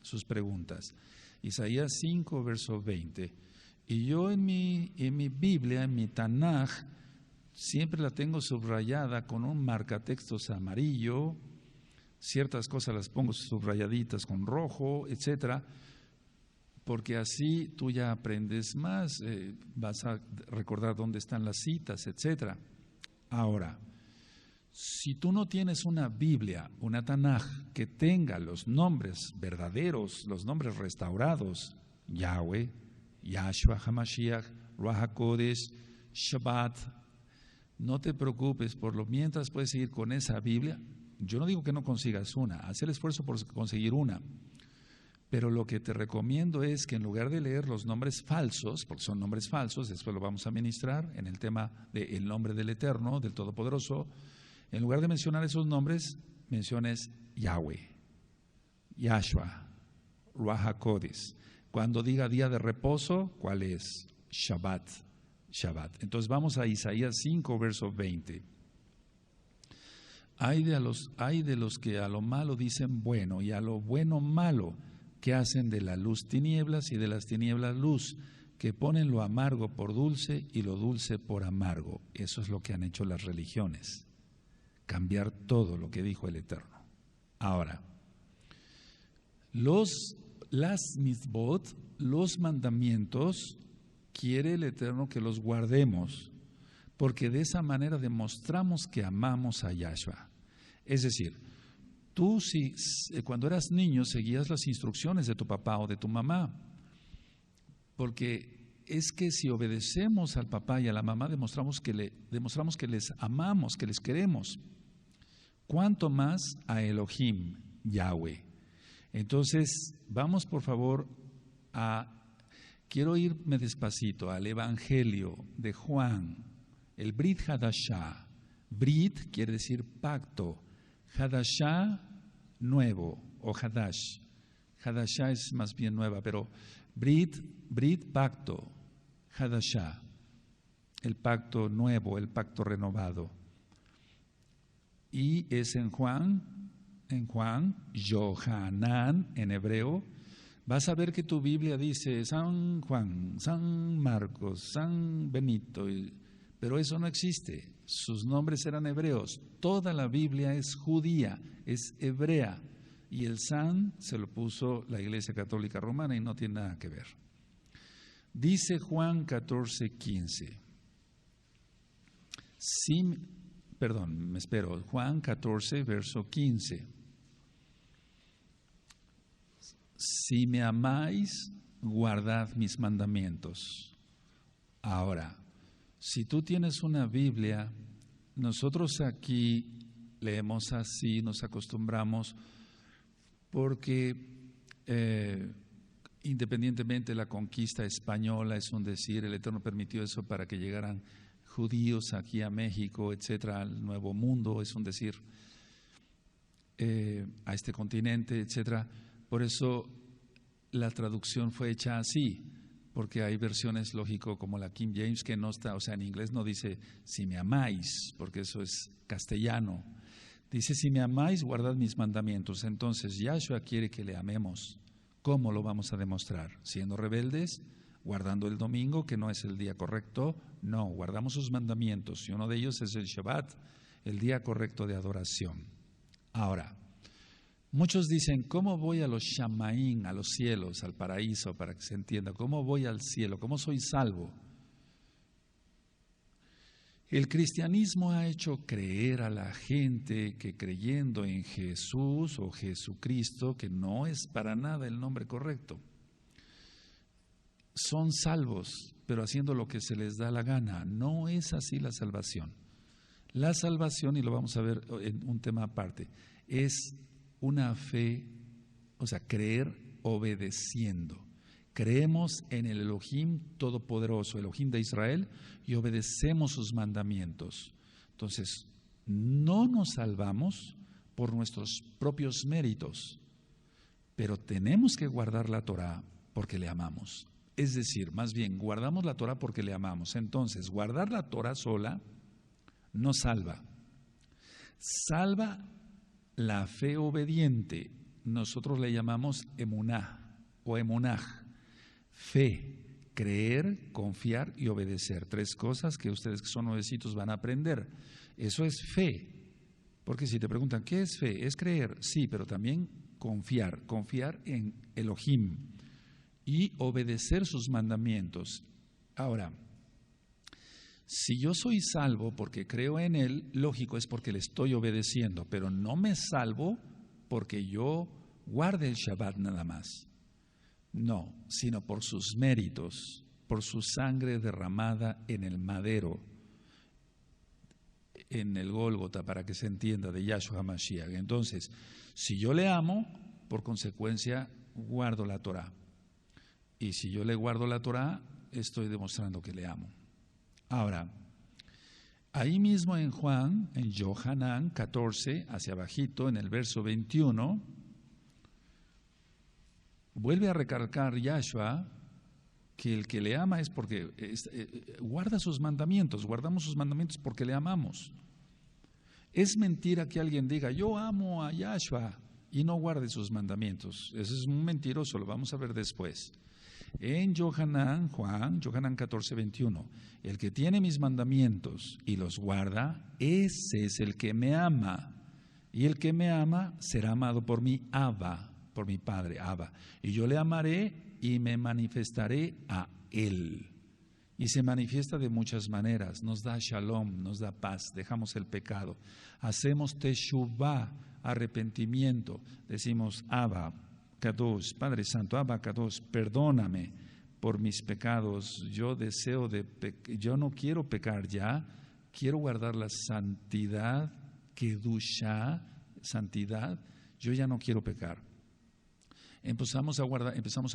sus preguntas. Isaías 5 verso 20. Y yo en mi Biblia, en mi Tanaj, siempre la tengo subrayada con un marcatextos amarillo. Ciertas cosas las pongo subrayaditas con rojo, etcétera, porque así tú ya aprendes más, vas a recordar dónde están las citas, etcétera. Ahora, si tú no tienes una Biblia, una Tanaj, que tenga los nombres verdaderos, los nombres restaurados, Yahweh, Yahshua HaMashiach, Ruach HaKodesh, Shabbat, no te preocupes, por lo mientras puedes seguir con esa Biblia. Yo no digo que no consigas una, haz el esfuerzo por conseguir una, pero lo que te recomiendo es que en lugar de leer los nombres falsos, porque son nombres falsos, después lo vamos a ministrar en el tema del nombre del Eterno, del Todopoderoso, en lugar de mencionar esos nombres, menciones Yahweh, Yahshua, Ruach HaKodesh. Cuando diga día de reposo, ¿cuál es? Shabbat, Shabbat. Entonces vamos a Isaías 5, verso 20. Hay de los que a lo malo dicen bueno y a lo bueno malo, que hacen de la luz tinieblas y de las tinieblas luz, que ponen lo amargo por dulce y lo dulce por amargo. Eso es lo que han hecho las religiones, cambiar todo lo que dijo el Eterno. Ahora, las mitzvot, los mandamientos, quiere el Eterno que los guardemos, porque de esa manera demostramos que amamos a Yahshua. Es decir, tú cuando eras niño seguías las instrucciones de tu papá o de tu mamá, porque es que si obedecemos al papá y a la mamá demostramos que les amamos, que les queremos. ¿Cuánto más a Elohim, Yahweh? Entonces, vamos por favor quiero irme despacito al Evangelio de Juan, el Brit Hadashah. Brit quiere decir pacto, Hadashah nuevo o Hadash. Hadashah es más bien nueva, pero Brit pacto, Hadashah, el pacto nuevo, el pacto renovado. Y es en Juan, Yohanan en hebreo. Vas a ver que tu Biblia dice San Juan, San Marcos, San Benito, pero eso no existe. Sus nombres eran hebreos. Toda la Biblia es judía, es hebrea. Y el San se lo puso la Iglesia Católica Romana y no tiene nada que ver. Dice Juan 14:15. Juan 14, verso 15. Si me amáis, guardad mis mandamientos. Ahora, si tú tienes una Biblia, nosotros aquí leemos así, nos acostumbramos, porque independientemente de la conquista española, es un decir, el Eterno permitió eso para que llegaran judíos aquí a México, etcétera, al Nuevo Mundo, es un decir, a este continente, etcétera. Por eso la traducción fue hecha así, porque hay versiones, lógico, como la King James, que no está, o sea, en inglés no dice si me amáis, porque eso es castellano. Dice si me amáis, guardad mis mandamientos. Entonces Yahshua quiere que le amemos. ¿Cómo lo vamos a demostrar? ¿Siendo rebeldes? ¿Guardando el domingo, que no es el día correcto? No, guardamos sus mandamientos, y uno de ellos es el Shabbat, el día correcto de adoración. Ahora, muchos dicen, ¿cómo voy a los Shamaín, a los cielos, al paraíso, para que se entienda? ¿Cómo voy al cielo? ¿Cómo soy salvo? El cristianismo ha hecho creer a la gente que creyendo en Jesús o Jesucristo, que no es para nada el nombre correcto, son salvos, pero haciendo lo que se les da la gana. No es así la salvación. La salvación, y lo vamos a ver en un tema aparte, es una fe, o sea, creer obedeciendo. Creemos en el Elohim Todopoderoso, Elohim de Israel, y obedecemos sus mandamientos. Entonces, no nos salvamos por nuestros propios méritos, pero tenemos que guardar la Torah porque le amamos. Es decir, más bien, guardamos la Torah porque le amamos. Entonces, guardar la Torah sola no salva. Salva la fe obediente. Nosotros le llamamos emuná o emunaj. Fe, creer, confiar y obedecer. 3 cosas que ustedes que son nuevecitos van a aprender. Eso es fe. Porque si te preguntan, ¿qué es fe? Es creer, sí, pero también confiar en Elohim y obedecer sus mandamientos. Ahora, si yo soy salvo porque creo en Él, lógico es porque le estoy obedeciendo, pero no me salvo porque yo guarde el Shabbat nada más. No, sino por sus méritos, por su sangre derramada en el madero, en el Gólgota, para que se entienda, de Yahshua HaMashiach. Entonces, si yo le amo, por consecuencia, guardo la Torah. Y si yo le guardo la Torah, estoy demostrando que le amo. Ahora, ahí mismo en Juan, en Yohanan 14, hacia abajito, en el verso 21, vuelve a recalcar Yahshua que el que le ama es porque guarda sus mandamientos, guardamos sus mandamientos porque le amamos. Es mentira que alguien diga, yo amo a Yahshua y no guarde sus mandamientos. Eso es un mentiroso, lo vamos a ver después. En Yohanan 14, 21, el que tiene mis mandamientos y los guarda, ese es el que me ama. Y el que me ama será amado por mi Abba, por mi Padre, Abba. Y yo le amaré y me manifestaré a él. Y se manifiesta de muchas maneras. Nos da shalom, nos da paz, dejamos el pecado. Hacemos teshuvah, arrepentimiento. Decimos, Abba Kadosh, Padre Santo, Abba Kadosh, perdóname por mis pecados. Yo no quiero pecar ya, quiero guardar la santidad, kedushá, santidad. Yo ya no quiero pecar. Empezamos a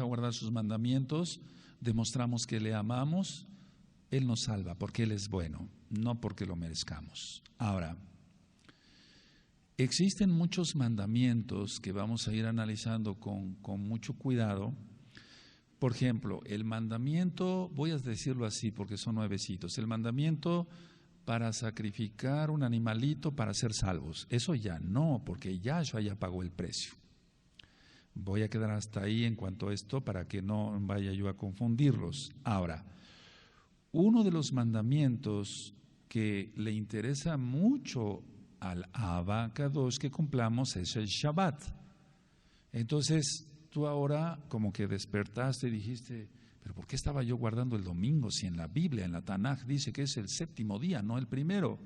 guardar sus mandamientos, demostramos que le amamos. Él nos salva porque Él es bueno, no porque lo merezcamos. Ahora, existen muchos mandamientos que vamos a ir analizando con mucho cuidado. Por ejemplo, el mandamiento, voy a decirlo así porque son nuevecitos, el mandamiento para sacrificar un animalito para ser salvos. Eso ya no, porque Yahshua ya pagó el precio. Voy a quedar hasta ahí en cuanto a esto para que no vaya yo a confundirlos. Ahora, uno de los mandamientos que le interesa mucho al Abba Kadosh que cumplamos es el Shabbat. Entonces, tú ahora como que despertaste y dijiste, Pero ¿por qué estaba yo guardando el domingo si en la Biblia, en la Tanaj, dice que es el séptimo día, no el primero?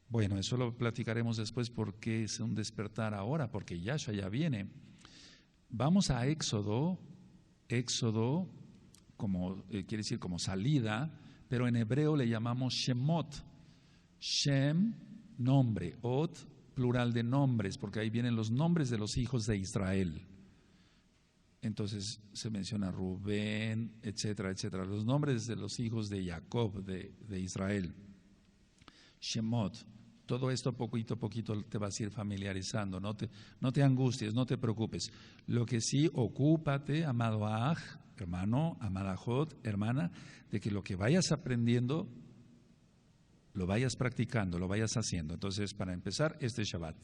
Bueno, eso lo platicaremos después porque es un despertar ahora, porque Yahshua ya viene. Vamos a Éxodo, como quiere decir como salida, pero en hebreo le llamamos Shemot. Shem, nombre, Ot, plural de nombres, porque ahí vienen los nombres de los hijos de Israel. Entonces se menciona Rubén, etcétera, etcétera, los nombres de los hijos de Jacob, de Israel. Shemot, todo esto poquito a poquito te vas a ir familiarizando, no te angusties, no te preocupes. Lo que sí, ocúpate, amado Aj, hermano, amada Jot, hermana, de que lo que vayas aprendiendo, lo vayas practicando, lo vayas haciendo. Entonces, para empezar, este Shabbat.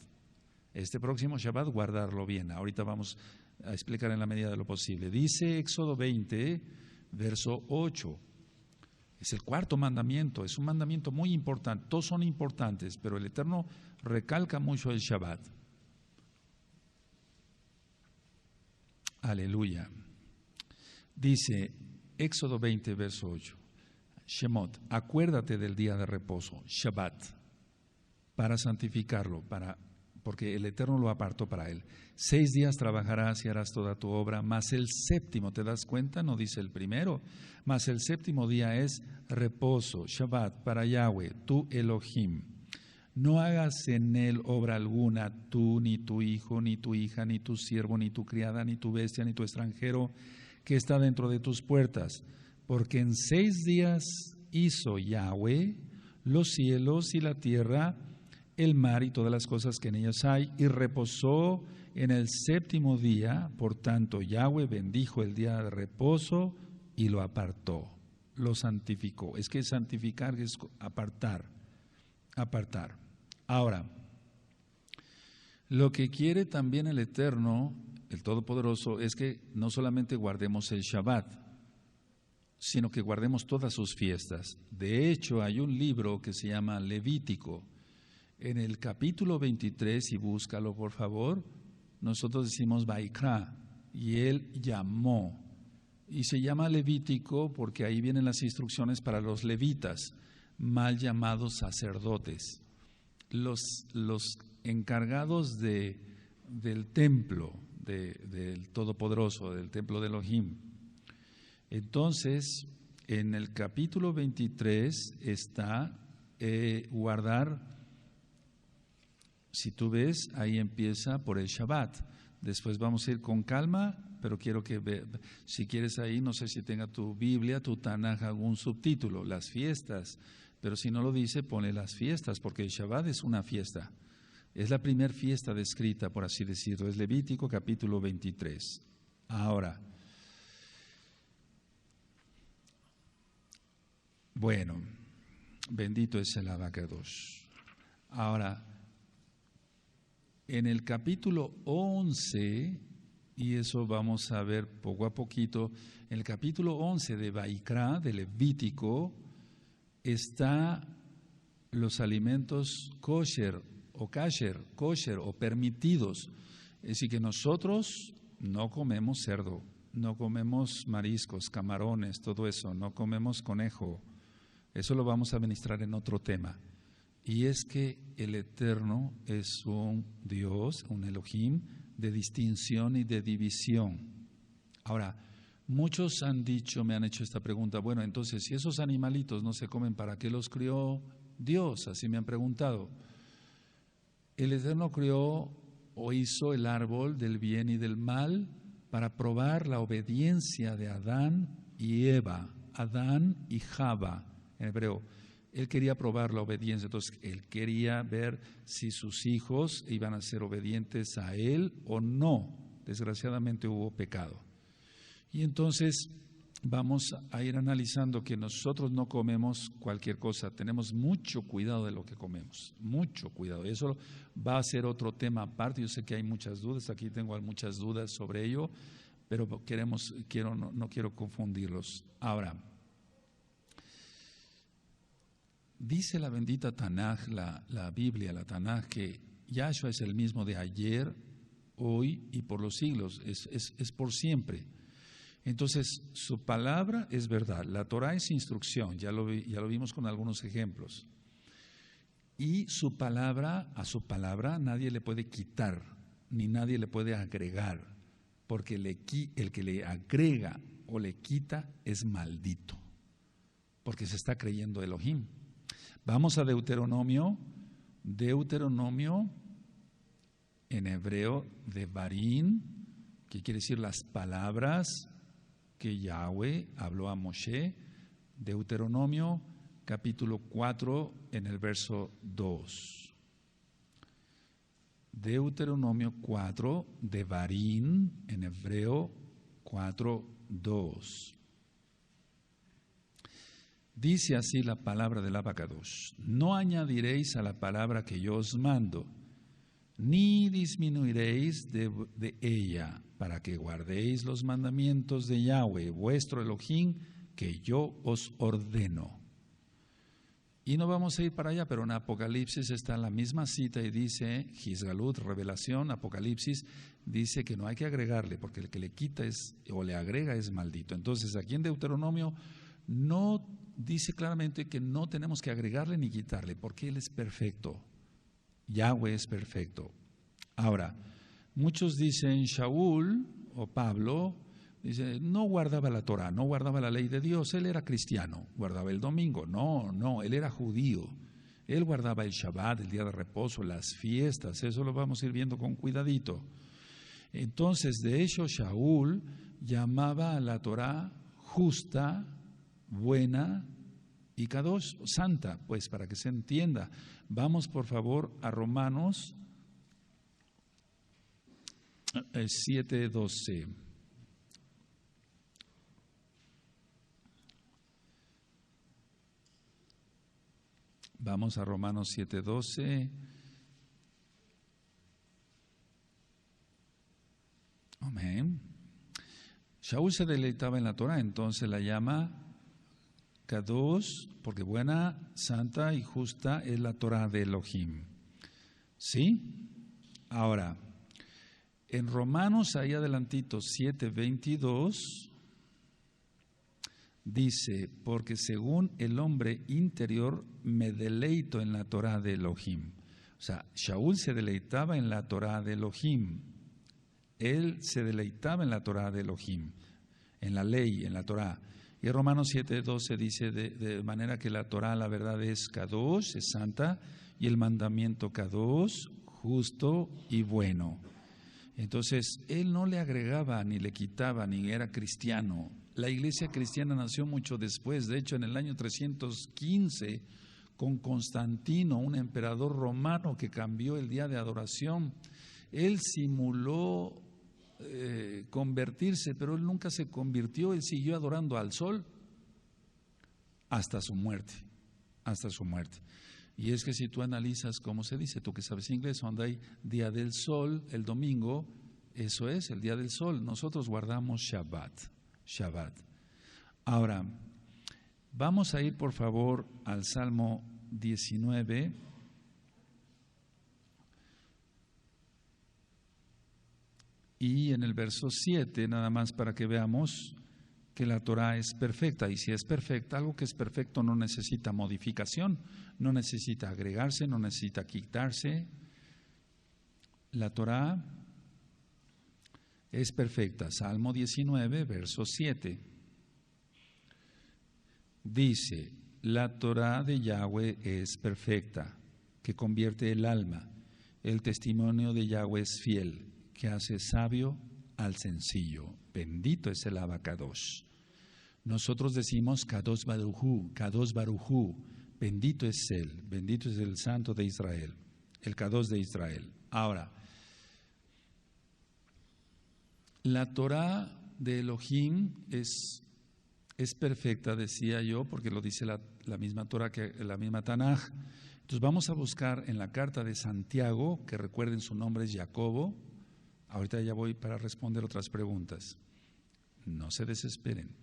Este próximo Shabbat, guardarlo bien. Ahorita vamos a explicar en la medida de lo posible. Dice Éxodo 20, verso 8. Es el cuarto mandamiento, es un mandamiento muy importante. Todos son importantes, pero el Eterno recalca mucho el Shabbat. Aleluya. Dice Éxodo 20, verso 8. Shemot, acuérdate del día de reposo, Shabbat, para santificarlo, porque el Eterno lo apartó para él. 6 días trabajarás y harás toda tu obra, mas el séptimo, ¿te das cuenta? No dice el primero, mas el séptimo día es reposo, Shabbat, para Yahweh, tu Elohim. No hagas en él obra alguna, tú, ni tu hijo, ni tu hija, ni tu siervo, ni tu criada, ni tu bestia, ni tu extranjero, que está dentro de tus puertas. Porque en 6 días hizo Yahweh los cielos y la tierra, el mar y todas las cosas que en ellos hay, y reposó en el séptimo día. Por tanto, Yahweh bendijo el día de reposo y lo apartó, lo santificó. Es que santificar es apartar. Ahora, lo que quiere también el Eterno, el Todopoderoso, es que no solamente guardemos el Shabbat, sino que guardemos todas sus fiestas. De hecho, hay un libro que se llama Levítico. En el capítulo 23, y búscalo por favor, nosotros decimos Vaikra, y él llamó. Y se llama Levítico porque ahí vienen las instrucciones para los levitas, mal llamados sacerdotes, los encargados del templo del Todopoderoso, del templo de Elohim. Entonces, en el capítulo 23 está guardar, si tú ves, ahí empieza por el Shabbat. Después vamos a ir con calma, pero quiero que si quieres ahí, no sé si tenga tu Biblia, tu Tanaj, algún subtítulo, las fiestas, pero si no lo dice, ponle las fiestas, porque el Shabbat es una fiesta. Es la primera fiesta descrita, por así decirlo, es Levítico capítulo 23. Ahora, bueno, bendito es el Abacados. Ahora, en el capítulo 11, y eso vamos a ver poco a poquito, en el capítulo 11 de Vaikra, de Levítico, está los alimentos kosher o permitidos. Es decir, que nosotros no comemos cerdo, no comemos mariscos, camarones, todo eso, no comemos conejo. Eso lo vamos a ministrar en otro tema. Y es que el Eterno es un Dios, un Elohim, de distinción y de división. Ahora, muchos me han hecho esta pregunta, bueno, entonces, si esos animalitos no se comen, ¿para qué los crió Dios? Así me han preguntado. El Eterno crió o hizo el árbol del bien y del mal para probar la obediencia de Adán y Eva, Adán y Java, en hebreo. Él quería probar la obediencia, entonces él quería ver si sus hijos iban a ser obedientes a él o no. Desgraciadamente hubo pecado. Y entonces vamos a ir analizando que nosotros no comemos cualquier cosa, tenemos mucho cuidado de lo que comemos, mucho cuidado. Eso va a ser otro tema aparte, yo sé que hay muchas dudas, aquí tengo muchas dudas sobre ello, pero no quiero confundirlos. Ahora, dice la bendita Tanaj, la Biblia, la Tanaj, que Yahshua es el mismo de ayer, hoy y por los siglos, es por siempre. Entonces, su palabra es verdad, la Torah es instrucción, ya lo vimos con algunos ejemplos. Y su palabra, a su palabra nadie le puede quitar, ni nadie le puede agregar, porque el que le agrega o le quita es maldito, porque se está creyendo Elohim. Vamos a Deuteronomio en hebreo, Devarim, que quiere decir las palabras que Yahweh habló a Moshe. Deuteronomio capítulo 4 en el verso 2. Deuteronomio 4, Devarim, en hebreo 4, 2. Dice así la palabra del Abacadosh: no añadiréis a la palabra que yo os mando, ni disminuiréis de ella, para que guardéis los mandamientos de Yahweh, vuestro Elohim, que yo os ordeno. Y no vamos a ir para allá, pero en Apocalipsis está la misma cita y dice, Gizgalut, revelación, Apocalipsis, dice que no hay que agregarle, porque el que le quita o le agrega es maldito. Entonces aquí en Deuteronomio no dice claramente que no tenemos que agregarle ni quitarle, porque Él es perfecto. Yahweh es perfecto. Ahora, muchos dicen Shaul o Pablo, dice, no guardaba la Torah, no guardaba la ley de Dios, él era cristiano, guardaba el domingo. No, él era judío. Él guardaba el Shabbat, el día de reposo, las fiestas, eso lo vamos a ir viendo con cuidadito. Entonces, de hecho, Shaul llamaba a la Torah justa, buena y Kadosh, santa, pues para que se entienda. Vamos por favor a Romanos 7:12. Vamos a Romanos 7:12. Amén. Shaul se deleitaba en la Torah, entonces la llama Kadosh, porque buena, santa y justa es la Torah de Elohim. ¿Sí? Ahora, en Romanos, ahí adelantito, 7:22, dice, porque según el hombre interior me deleito en la Torah de Elohim. O sea, Shaul se deleitaba en la Torah de Elohim. Él se deleitaba en la Torah de Elohim, en la ley, en la Torah. Y Romanos 7:12 dice, de manera que la Torah, la verdad, es Kadosh, es santa, y el mandamiento Kadosh, justo y bueno. Entonces, él no le agregaba, ni le quitaba, ni era cristiano. La iglesia cristiana nació mucho después, de hecho en el año 315, con Constantino, un emperador romano que cambió el día de adoración. Él simuló convertirse, pero él nunca se convirtió, él siguió adorando al sol hasta su muerte, Y es que si tú analizas cómo se dice, tú que sabes inglés, donde hay día del sol, el domingo, eso es el día del sol. Nosotros guardamos Shabbat. Ahora, vamos a ir por favor al Salmo 19. Y en el verso 7, nada más para que veamos que la Torah es perfecta. Y si es perfecta, algo que es perfecto no necesita modificación, no necesita agregarse, no necesita quitarse. La Torah es perfecta. Salmo 19, verso 7. Dice, la Torah de Yahweh es perfecta, que convierte el alma. El testimonio de Yahweh es fiel, que hace sabio al sencillo. Bendito es el Abacadosh. Nosotros decimos Kadosh Barujú, bendito es Él, bendito es el Santo de Israel, el Kadosh de Israel. Ahora, la Torah de Elohim es perfecta, decía yo, porque lo dice la misma Torah, que la misma Tanaj. Entonces vamos a buscar en la carta de Santiago, que recuerden su nombre es Jacobo. Ahorita ya voy para responder otras preguntas. No se desesperen.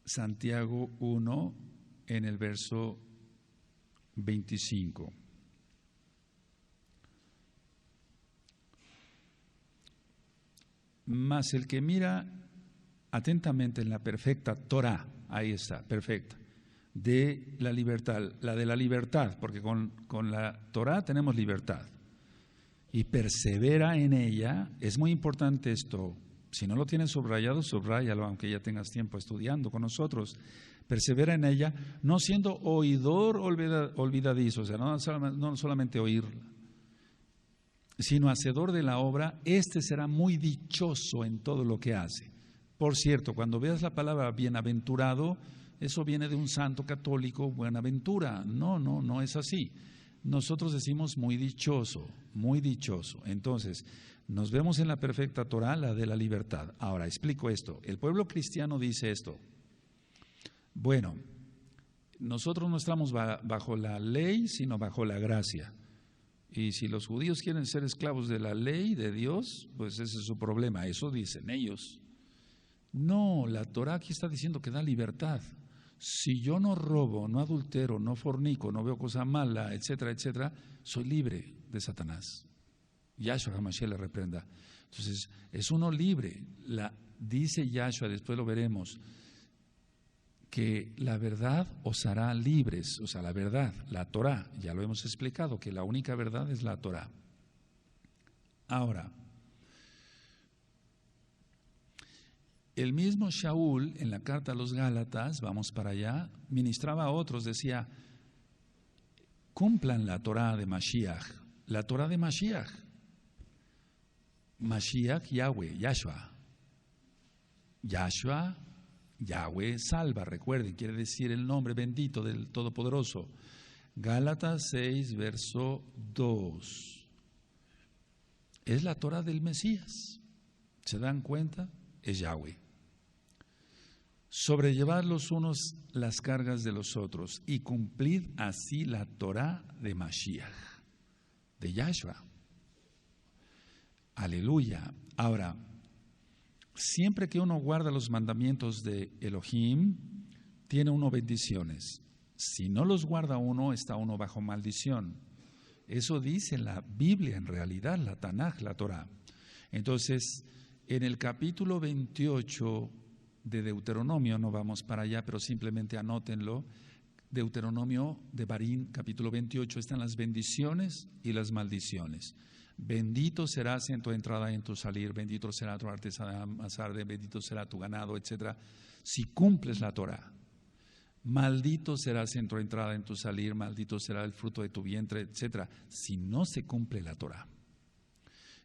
Santiago 1, en el verso 25. Mas el que mira atentamente en la perfecta Torah, ahí está, perfecta, de la libertad, la de la libertad, porque con la Torah tenemos libertad, y persevera en ella. Es muy importante esto. Si no lo tienes subrayado, subráyalo, aunque ya tengas tiempo estudiando con nosotros. Persevera en ella, no siendo oidor olvidadizo, o sea, no solamente oír, sino hacedor de la obra. Este será muy dichoso en todo lo que hace. Por cierto, cuando veas la palabra bienaventurado, eso viene de un santo católico, buenaventura. No es así. Nosotros decimos muy dichoso, muy dichoso. Entonces, nos vemos en la perfecta Torah, la de la libertad. Ahora, explico esto. El pueblo cristiano dice esto. Bueno, nosotros no estamos bajo la ley, sino bajo la gracia. Y si los judíos quieren ser esclavos de la ley de Dios, pues ese es su problema. Eso dicen ellos. No, la Torah aquí está diciendo que da libertad. Si yo no robo, no adultero, no fornico, no veo cosa mala, etcétera, etcétera, soy libre de Satanás. Yahshua HaMashiach le reprenda. Entonces, es uno libre. Dice Yahshua, después lo veremos, que la verdad os hará libres. O sea, la verdad, la Torah, ya lo hemos explicado, que la única verdad es la Torah. Ahora, el mismo Shaul, en la carta a los Gálatas, vamos para allá, ministraba a otros, decía, cumplan la Torah de Mashiach. La Torah de Mashiach. Mashiach, Yahweh, Yahshua. Yahshua, Yahweh salva, recuerden, quiere decir el nombre bendito del Todopoderoso. Gálatas 6, verso 2. Es la Torah del Mesías. ¿Se dan cuenta? Es Yahweh. Sobrellevad los unos las cargas de los otros y cumplid así la Torah de Mashiach, de Yahshua. Aleluya. Ahora, siempre que uno guarda los mandamientos de Elohim, tiene uno bendiciones. Si no los guarda uno, está uno bajo maldición. Eso dice la Biblia, en realidad, la Tanaj, la Torah. Entonces, en el capítulo 28 de Deuteronomio, no vamos para allá, pero simplemente anótenlo, Deuteronomio de Barín, capítulo 28, están las bendiciones y las maldiciones. Bendito serás en tu entrada y en tu salir, bendito será tu artesana, bendito será tu ganado, etc. Si cumples la Torah. Maldito serás en tu entrada, en tu salir, maldito será el fruto de tu vientre, etc. Si no se cumple la Torah.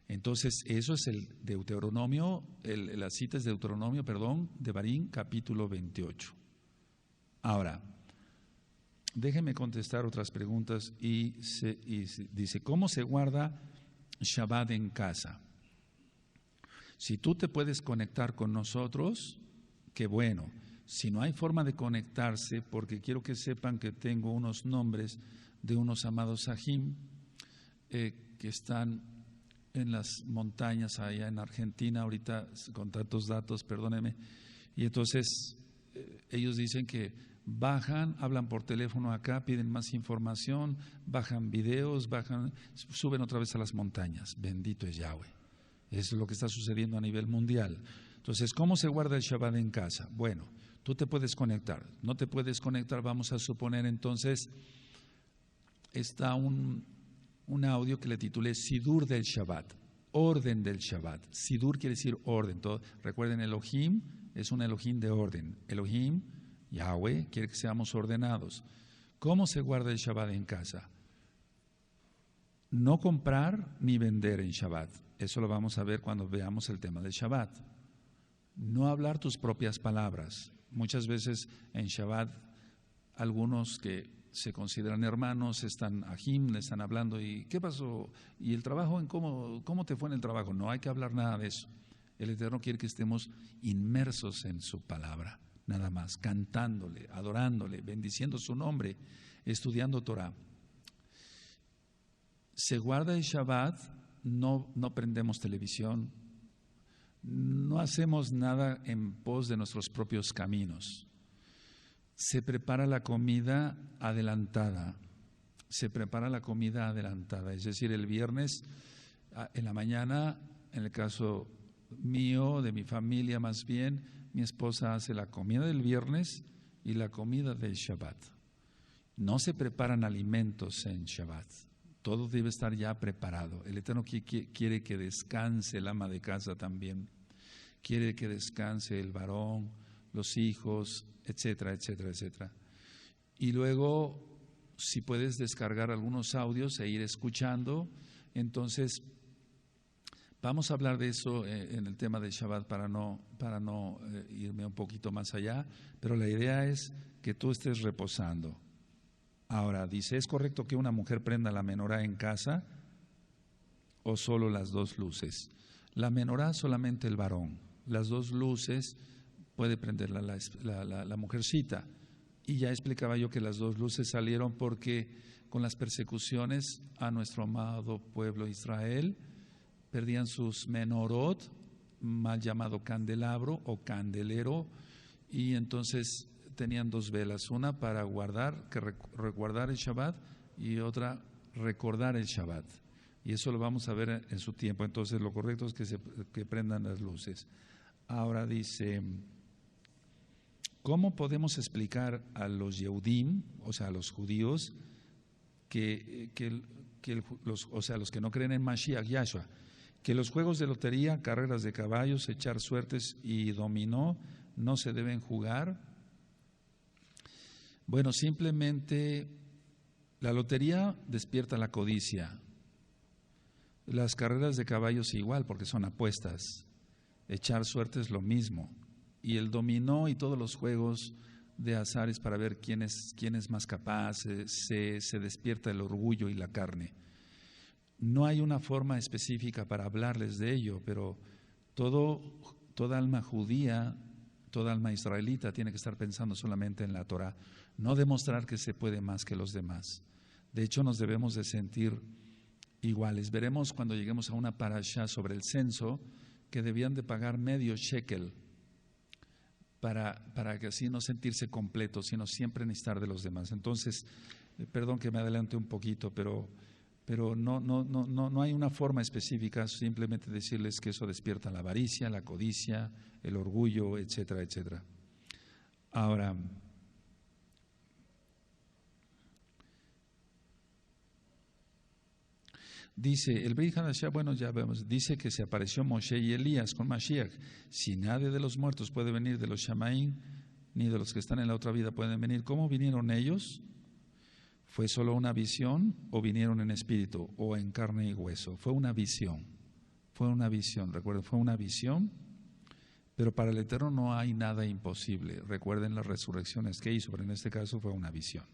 Entonces, eso es el Deuteronomio, la cita es Deuteronomio, de Barín, capítulo 28. Ahora, déjenme contestar otras preguntas y dice, ¿cómo se guarda Shabbat en casa? Si tú te puedes conectar con nosotros, qué bueno. Si no hay forma de conectarse, porque quiero que sepan que tengo unos nombres de unos amados Sahim que están en las montañas allá en Argentina, ahorita con tantos datos, perdónenme, y entonces ellos dicen que bajan, hablan por teléfono acá, piden más información, bajan videos, suben otra vez a las montañas. Bendito es Yahweh. Eso es lo que está sucediendo a nivel mundial. Entonces, ¿cómo se guarda el Shabbat en casa? Bueno, tú te puedes conectar. No te puedes conectar, vamos a suponer entonces, está un audio que le titulé Sidur del Shabbat, orden del Shabbat. Sidur quiere decir orden. Recuerden, Elohim es un Elohim de orden. Elohim, Yahweh, quiere que seamos ordenados. ¿Cómo se guarda el Shabbat en casa? No comprar ni vender en Shabbat. Eso lo vamos a ver cuando veamos el tema del Shabbat. No hablar tus propias palabras. Muchas veces en Shabbat algunos que se consideran hermanos están ajim, le están hablando y ¿qué pasó? ¿Y el trabajo? ¿Cómo te fue en el trabajo? No hay que hablar nada de eso. El Eterno quiere que estemos inmersos en su palabra, nada más, cantándole, adorándole, bendiciendo su nombre, estudiando Torah. Se guarda el Shabbat, no prendemos televisión, no hacemos nada en pos de nuestros propios caminos. Se prepara la comida adelantada. Es decir, el viernes en la mañana, en el caso mío, de mi familia más bien, mi esposa hace la comida del viernes y la comida del Shabbat. No se preparan alimentos en Shabbat. Todo debe estar ya preparado. El Eterno quiere que descanse el ama de casa también. Quiere que descanse el varón, los hijos, etcétera, etcétera, etcétera. Y luego, si puedes descargar algunos audios e ir escuchando, entonces vamos a hablar de eso en el tema de Shabbat para no irme un poquito más allá, pero la idea es que tú estés reposando. Ahora, dice, ¿es correcto que una mujer prenda la menorá en casa o solo las dos luces? La menorá solamente el varón, las dos luces puede prenderla la mujercita. Y ya explicaba yo que las dos luces salieron porque con las persecuciones a nuestro amado pueblo Israel, perdían sus menorot, mal llamado candelabro o candelero, y entonces tenían dos velas, una para resguardar el Shabbat y otra recordar el Shabbat. Y eso lo vamos a ver en su tiempo. Entonces lo correcto es que prendan las luces. Ahora dice, ¿cómo podemos explicar a los Yehudim, o sea, a los judíos, los que no creen en Mashiach, Yahshua, que los juegos de lotería, carreras de caballos, echar suertes y dominó no se deben jugar? Bueno, simplemente la lotería despierta la codicia. Las carreras de caballos igual, porque son apuestas. Echar suerte es lo mismo. Y el dominó y todos los juegos de azares para ver quién es más capaz, se despierta el orgullo y la carne. No hay una forma específica para hablarles de ello, pero toda alma judía, toda alma israelita tiene que estar pensando solamente en la Torah, no demostrar que se puede más que los demás. De hecho, nos debemos de sentir iguales. Veremos cuando lleguemos a una parashá sobre el censo que debían de pagar medio shekel para que así no sentirse completos, sino siempre necesitar de los demás. Entonces, perdón que me adelante un poquito, pero no hay una forma específica, simplemente decirles que eso despierta la avaricia, la codicia, el orgullo, etcétera, etcétera. Ahora, dice el Brit Hadashah, bueno, ya vemos, dice que se apareció Moshe y Elías con Mashiach. Si nadie de los muertos puede venir de los Shamaim, ni de los que están en la otra vida pueden venir, ¿cómo vinieron ellos? ¿Fue solo una visión o vinieron en espíritu o en carne y hueso? Fue una visión, recuerden, fue una visión, pero para el Eterno no hay nada imposible. Recuerden las resurrecciones que hizo, pero en este caso fue una visión.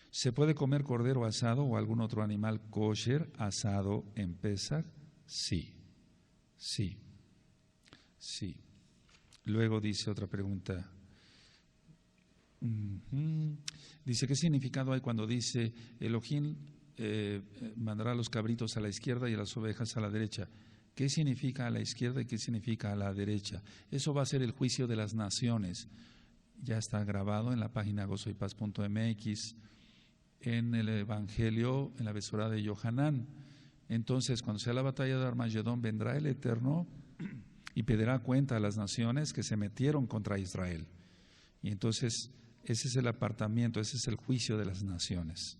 ¿Se puede comer cordero asado o algún otro animal kosher asado en Pesach? Sí. Luego dice otra pregunta. Dice, ¿qué significado hay cuando dice Elohim mandará a los cabritos a la izquierda y a las ovejas a la derecha? ¿Qué significa a la izquierda y qué significa a la derecha? Eso va a ser el juicio de las naciones. Ya está grabado en la página gozoypaz.mx, en el Evangelio, en la Besorá de Yohanan. Entonces, cuando sea la batalla de Armagedón, vendrá el Eterno y pedirá cuenta a las naciones que se metieron contra Israel. Y entonces, ese es el apartamiento, ese es el juicio de las naciones.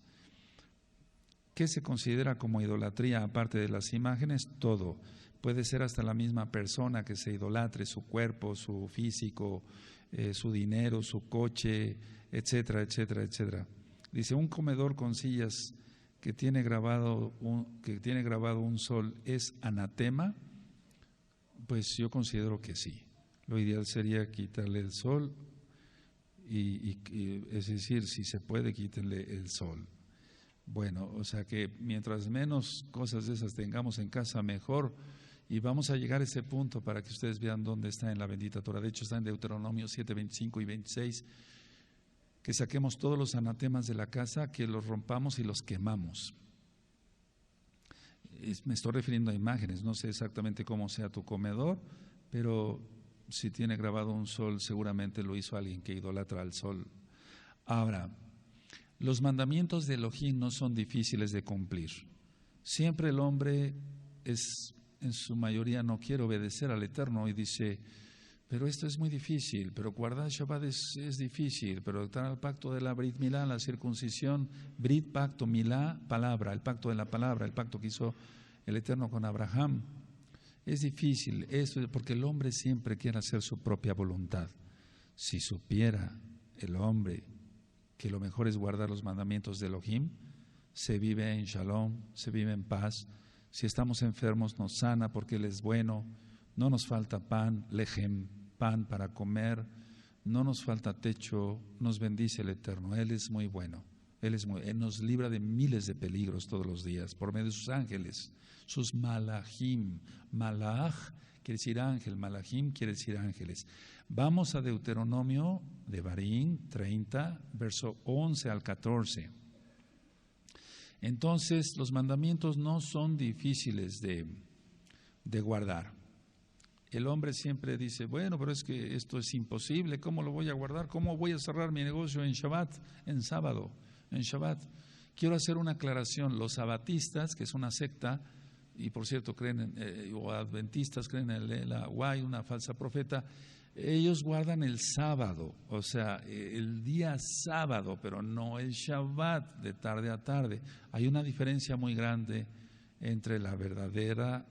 ¿Qué se considera como idolatría aparte de las imágenes? Todo. Puede ser hasta la misma persona que se idolatre, su cuerpo, su físico, su dinero, su coche, etcétera, etcétera, etcétera. Dice, un comedor con sillas que tiene grabado un sol, ¿es anatema? Pues yo considero que sí. Lo ideal sería quitarle el sol y es decir, si se puede, quítenle el sol. Bueno, o sea que mientras menos cosas de esas tengamos en casa, mejor. Y vamos a llegar a ese punto para que ustedes vean dónde está en la bendita Torah. De hecho, está en Deuteronomio 7, 25 y 26. Que saquemos todos los anatemas de la casa, que los rompamos y los quemamos. Me estoy refiriendo a imágenes, no sé exactamente cómo sea tu comedor, pero si tiene grabado un sol, seguramente lo hizo alguien que idolatra al sol. Ahora, los mandamientos de Elohim no son difíciles de cumplir. Siempre el hombre en su mayoría no quiere obedecer al Eterno y dice, Pero esto es muy difícil, pero guardar Shabbat es difícil, pero estar el pacto de la Brit Milá, la circuncisión, Brit, pacto, Milá, palabra, el pacto de la palabra, el pacto que hizo el Eterno con Abraham, es difícil, eso porque el hombre siempre quiere hacer su propia voluntad. Si supiera el hombre que lo mejor es guardar los mandamientos de Elohim, se vive en shalom, se vive en paz. Si estamos enfermos nos sana porque Él es bueno, no nos falta pan, lejem, pan para comer, no nos falta techo, nos bendice el Eterno, Él es muy bueno, Él nos libra de miles de peligros todos los días por medio de sus ángeles, sus malachim. Malach quiere decir ángel, malachim quiere decir ángeles. Vamos a Deuteronomio de Barín 30, verso 11 al 14. Entonces, los mandamientos no son difíciles de guardar. El hombre siempre dice, bueno, pero es que esto es imposible, ¿cómo lo voy a guardar? ¿Cómo voy a cerrar mi negocio en Shabbat, en sábado, en Shabbat? Quiero hacer una aclaración. Los sabatistas, que es una secta, y por cierto creen o adventistas creen en la Guay, una falsa profeta, ellos guardan el sábado, o sea, el día sábado, pero no el Shabbat de tarde a tarde. Hay una diferencia muy grande entre la verdadera,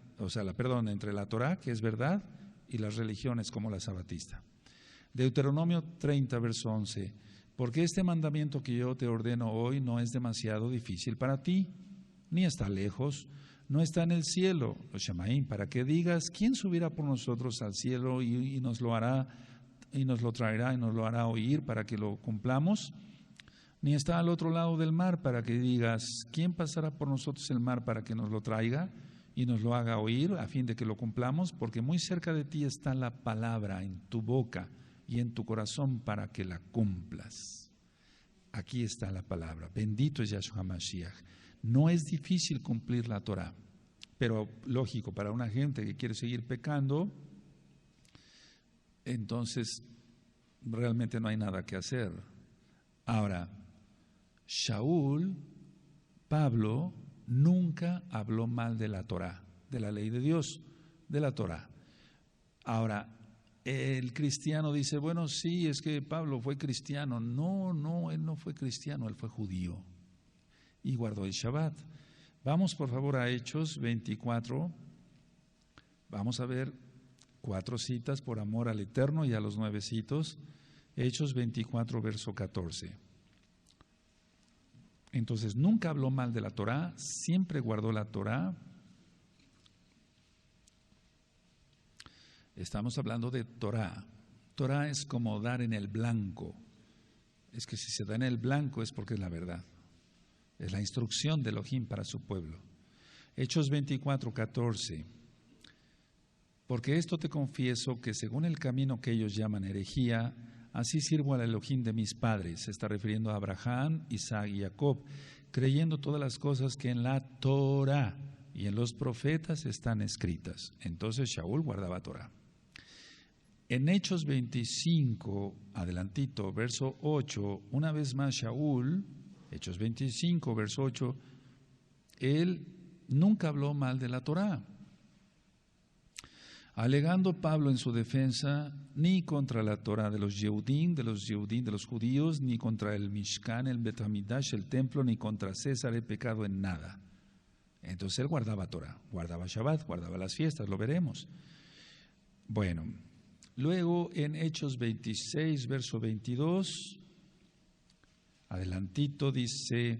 entre la Torah, que es verdad, y las religiones como la sabatista. Deuteronomio 30, verso 11. Porque este mandamiento que yo te ordeno hoy no es demasiado difícil para ti, ni está lejos, no está en el cielo, los Shemaim, para que digas, ¿quién subirá por nosotros al cielo y nos lo hará, y nos lo traerá y nos lo hará oír para que lo cumplamos? Ni está al otro lado del mar para que digas, ¿quién pasará por nosotros el mar para que nos lo traiga y nos lo haga oír a fin de que lo cumplamos? Porque muy cerca de ti está la palabra en tu boca y en tu corazón para que la cumplas. Aquí está la palabra. Bendito es Yahshua Mashiach. No es difícil cumplir la Torah, pero lógico, para una gente que quiere seguir pecando, entonces realmente no hay nada que hacer. Ahora, Pablo nunca habló mal de la Torah, de la ley de Dios, de la Torah. Ahora, el cristiano dice, bueno, sí, es que Pablo fue cristiano. No, él no fue cristiano, él fue judío y guardó el Shabbat. Vamos por favor a Hechos 24, vamos a ver 4 citas por amor al Eterno y a los 9 citos. Hechos 24, verso 14. Entonces, nunca habló mal de la Torah, siempre guardó la Torah. Estamos hablando de Torah. Torah es como dar en el blanco. Es que si se da en el blanco es porque es la verdad. Es la instrucción de Elohim para su pueblo. Hechos 24, 14. Porque esto te confieso que según el camino que ellos llaman herejía, así sirvo al Elohim de mis padres. Se está refiriendo a Abraham, Isaac y Jacob, creyendo todas las cosas que en la Torah y en los profetas están escritas. Entonces Shaul guardaba Torah. En Hechos 25, adelantito, verso 8, una vez más Shaul, Hechos 25, verso 8, él nunca habló mal de la Torah. Alegando Pablo en su defensa, ni contra la Torah de los Yehudim, de los judíos, ni contra el Mishkan, el Bet Hamidash, el templo, ni contra César he pecado en nada. Entonces él guardaba Torah, guardaba Shabbat, guardaba las fiestas, lo veremos. Bueno, luego en Hechos 26, verso 22, adelantito dice,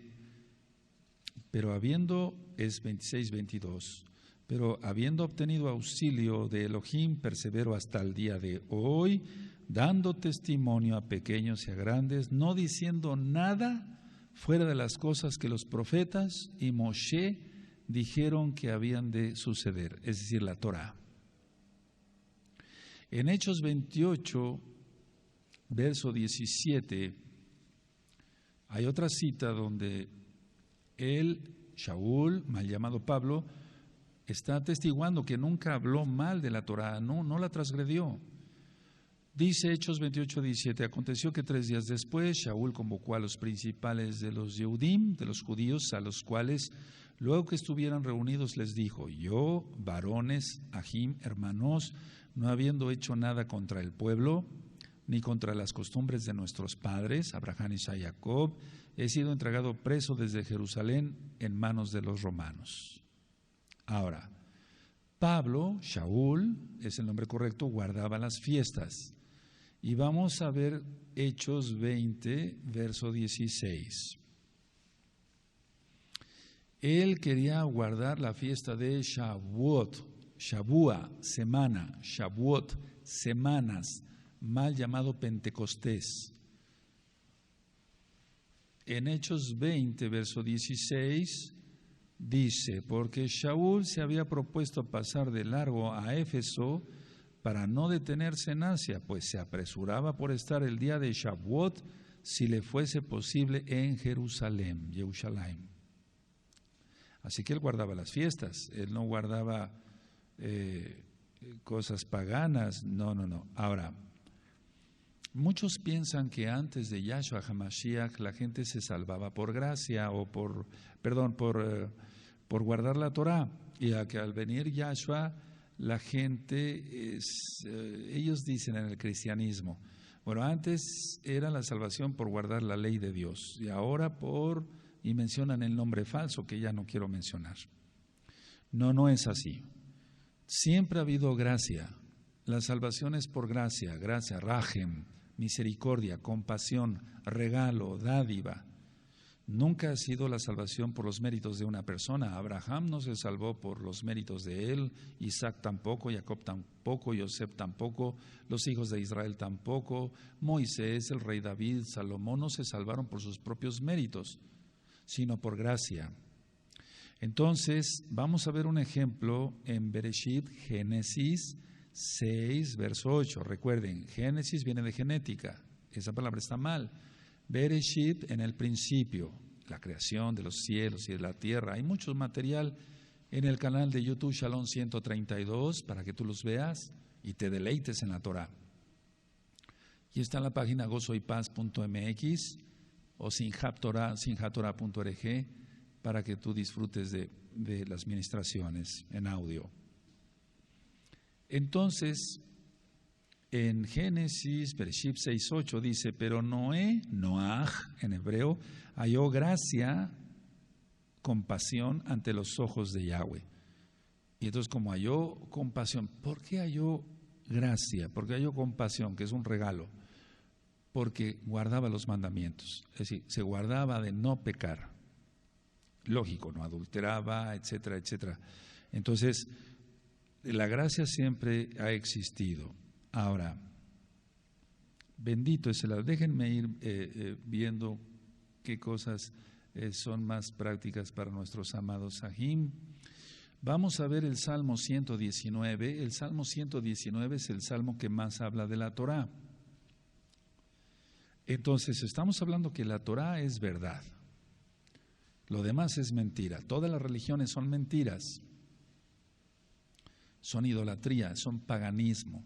es 26, 22, pero habiendo obtenido auxilio de Elohim, persevero hasta el día de hoy, dando testimonio a pequeños y a grandes, no diciendo nada fuera de las cosas que los profetas y Moshe dijeron que habían de suceder, es decir, la Torah. En Hechos 28, verso 17, hay otra cita donde Shaul, mal llamado Pablo, está atestiguando que nunca habló mal de la Torah, no la transgredió. Dice Hechos 28, 17, aconteció que 3 días después Shaul convocó a los principales de los Yehudim, de los judíos, a los cuales luego que estuvieran reunidos les dijo, yo, varones, Ahim, hermanos, no habiendo hecho nada contra el pueblo, ni contra las costumbres de nuestros padres, Abraham, Isaac y Jacob, he sido entregado preso desde Jerusalén en manos de los romanos. Ahora, Pablo, Shaul, es el nombre correcto, guardaba las fiestas. Y vamos a ver Hechos 20, verso 16. Él quería guardar la fiesta de Shavuot, Shavua, semana, Shavuot, semanas, mal llamado Pentecostés. En Hechos 20, verso 16, dice, porque Shaul se había propuesto pasar de largo a Éfeso para no detenerse en Asia, pues se apresuraba por estar el día de Shavuot, si le fuese posible, en Jerusalén, Jerusalén. Así que él guardaba las fiestas, él no guardaba cosas paganas, no. Ahora, muchos piensan que antes de Yahshua HaMashiach la gente se salvaba por gracia o por guardar la Torah, y a que al venir Yahshua la gente, ellos dicen en el cristianismo, bueno, antes era la salvación por guardar la ley de Dios y ahora y mencionan el nombre falso que ya no quiero mencionar. No es así. Siempre ha habido gracia. La salvación es por gracia, rajem, misericordia, compasión, regalo, dádiva. Nunca ha sido la salvación por los méritos de una persona. Abraham no se salvó por los méritos de él, Isaac tampoco, Jacob tampoco, Yosef tampoco, los hijos de Israel tampoco, Moisés, el rey David, Salomón no se salvaron por sus propios méritos, sino por gracia. Entonces, vamos a ver un ejemplo en Bereshit, Génesis 6, verso 8. Recuerden, Génesis viene de genética, esa palabra está mal. Bereshit, en el principio, la creación de los cielos y de la tierra. Hay mucho material en el canal de YouTube Shalom 132 para que tú los veas y te deleites en la Torah. Y está en la página gozoypaz.mx o sinjatorah.org para que tú disfrutes de las ministraciones en audio. Entonces, en Génesis, Bereshit 6:8 dice, pero Noaj en hebreo, halló gracia, compasión ante los ojos de Yahweh. Y entonces como halló compasión, ¿por qué halló gracia? ¿Por qué halló compasión? Que es un regalo. Porque guardaba los mandamientos, es decir, se guardaba de no pecar. Lógico, no adulteraba, etcétera, etcétera. Entonces, la gracia siempre ha existido. Ahora, bendito es el. Déjenme ir viendo qué cosas son más prácticas para nuestros amados Sahim. Vamos a ver el Salmo 119. El Salmo 119 es el salmo que más habla de la Torah. Entonces, estamos hablando que la Torah es verdad. Lo demás es mentira. Todas las religiones son mentiras. Son idolatría, son paganismo.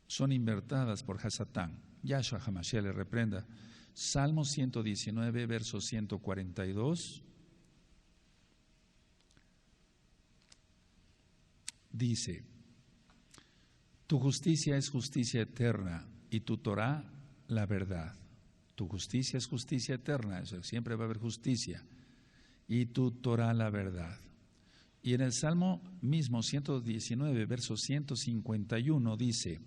Son inventadas por Hasatán. Yahshua HaMashiach le reprenda. Salmo 119, verso 142. Dice, tu justicia es justicia eterna y tu Torah la verdad. Tu justicia es justicia eterna, eso siempre va a haber justicia. Y tu Torah la verdad. Y en el Salmo mismo 119, verso 151 dice,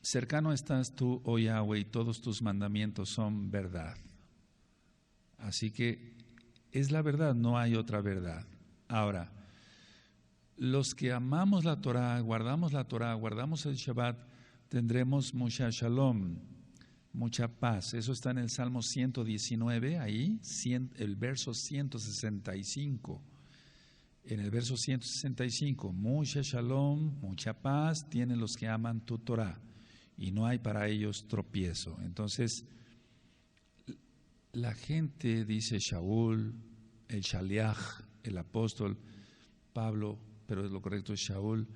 cercano estás tú, oh Yahweh, y todos tus mandamientos son verdad. Así que es la verdad, no hay otra verdad. Ahora, los que amamos la Torah, guardamos el Shabbat, tendremos mucha shalom, mucha paz. Eso está en el Salmo 119, ahí, el verso 165. En el verso 165, mucha shalom, mucha paz tienen los que aman tu Torah, y no hay para ellos tropiezo. Entonces, la gente dice Shaul, el Shaliach, el apóstol Pablo, pero lo correcto es Shaul,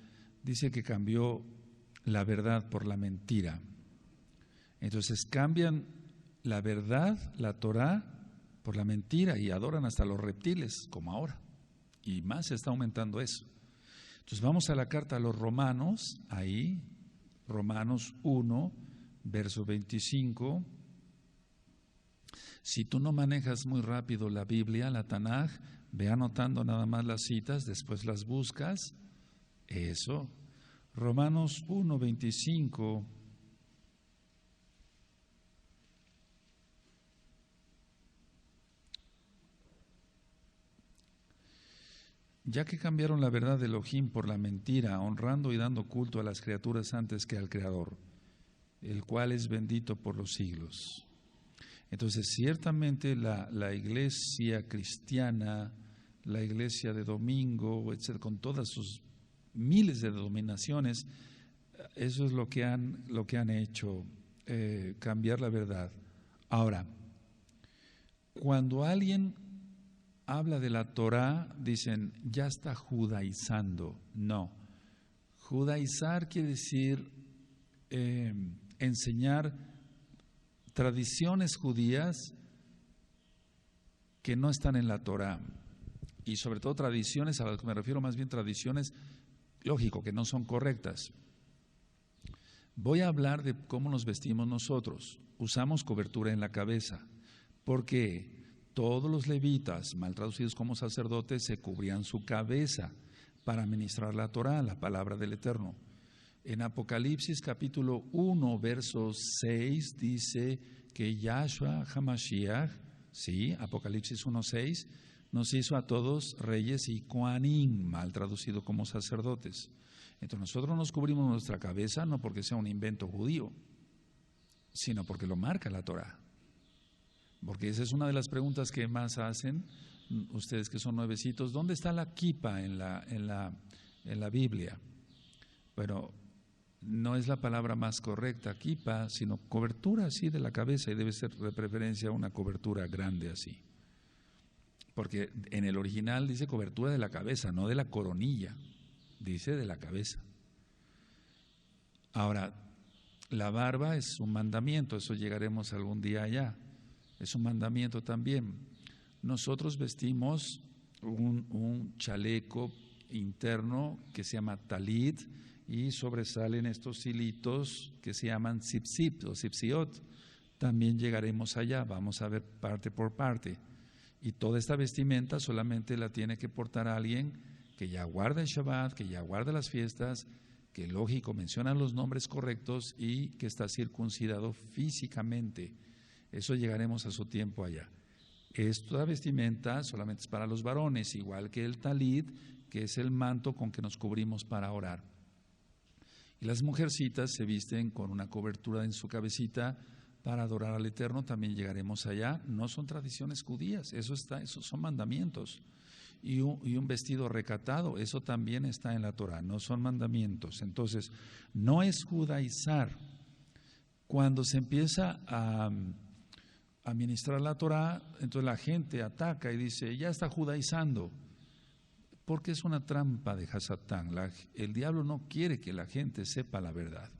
dice que cambió la verdad por la mentira. Entonces cambian la verdad, la Torah, por la mentira y adoran hasta los reptiles, como ahora. Y más se está aumentando eso. Entonces vamos a la carta a los Romanos, ahí, Romanos 1, verso 25. Si tú no manejas muy rápido la Biblia, la Tanaj, ve anotando nada más las citas, después las buscas. Eso. Romanos 1, 25. Ya que cambiaron la verdad de Elohim por la mentira, honrando y dando culto a las criaturas antes que al Creador, el cual es bendito por los siglos. Entonces, ciertamente la iglesia cristiana, la iglesia de domingo, etcétera, con todas sus miles de denominaciones, eso es lo que han hecho, cambiar la verdad. Ahora, cuando alguien habla de la Torah, dicen, ya está judaizando. No, judaizar quiere decir enseñar tradiciones judías que no están en la Torah, y sobre todo tradiciones, a las que me refiero más bien tradiciones, lógico, que no son correctas. Voy a hablar de cómo nos vestimos nosotros. Usamos cobertura en la cabeza, porque todos los levitas, mal traducidos como sacerdotes, se cubrían su cabeza para ministrar la Torah, la palabra del Eterno. En Apocalipsis capítulo 1, verso 6 dice que Yahshua HaMashiach, sí, Apocalipsis 1:6, nos hizo a todos reyes y kohanim, mal traducido como sacerdotes. Entonces nosotros nos cubrimos nuestra cabeza no porque sea un invento judío, sino porque lo marca la Torah. Porque esa es una de las preguntas que más hacen ustedes que son nuevecitos. ¿Dónde está la kipa en la Biblia? Bueno, no es la palabra más correcta, kipa, sino cobertura así de la cabeza, y debe ser de preferencia una cobertura grande así. Porque en el original dice cobertura de la cabeza, no de la coronilla, dice de la cabeza. Ahora, la barba es un mandamiento, eso llegaremos algún día allá. Es un mandamiento también. Nosotros vestimos un chaleco interno que se llama talit, y sobresalen estos hilitos que se llaman tzipzip o tzipziot. También llegaremos allá, vamos a ver parte por parte. Y toda esta vestimenta solamente la tiene que portar alguien que ya guarda el Shabbat, que ya guarda las fiestas, que lógico menciona los nombres correctos y que está circuncidado físicamente. Eso llegaremos a su tiempo allá. Esta vestimenta solamente es para los varones, igual que el talit, que es el manto con que nos cubrimos para orar. Y las mujercitas se visten con una cobertura en su cabecita para adorar al Eterno, también llegaremos allá. No son tradiciones judías, esos son mandamientos. Y un vestido recatado, eso también está en la Torah, no son mandamientos. Entonces, no es judaizar. Cuando se empieza a ministrar la Torah, entonces la gente ataca y dice, ya está judaizando, porque es una trampa de Hasatán. El diablo no quiere que la gente sepa la verdad.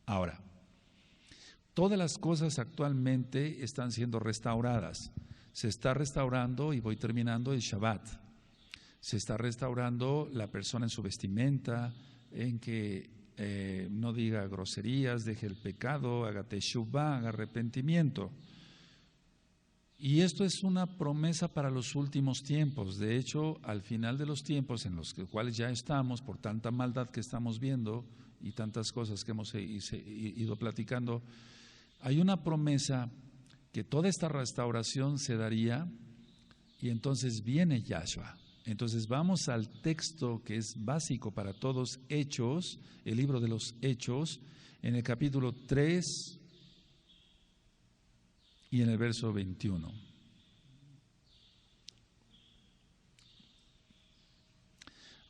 Ahora, todas las cosas actualmente están siendo restauradas. Se está restaurando, y voy terminando, el Shabbat. Se está restaurando la persona en su vestimenta, en que no diga groserías, deje el pecado, haga teshuvah, haga arrepentimiento. Y esto es una promesa para los últimos tiempos. De hecho, al final de los tiempos en los cuales ya estamos, por tanta maldad que estamos viendo y tantas cosas que hemos ido platicando, hay una promesa que toda esta restauración se daría, y entonces viene Yahshua. Entonces vamos al texto que es básico para todos, Hechos, el libro de los Hechos, en el capítulo 3 y en el verso 21.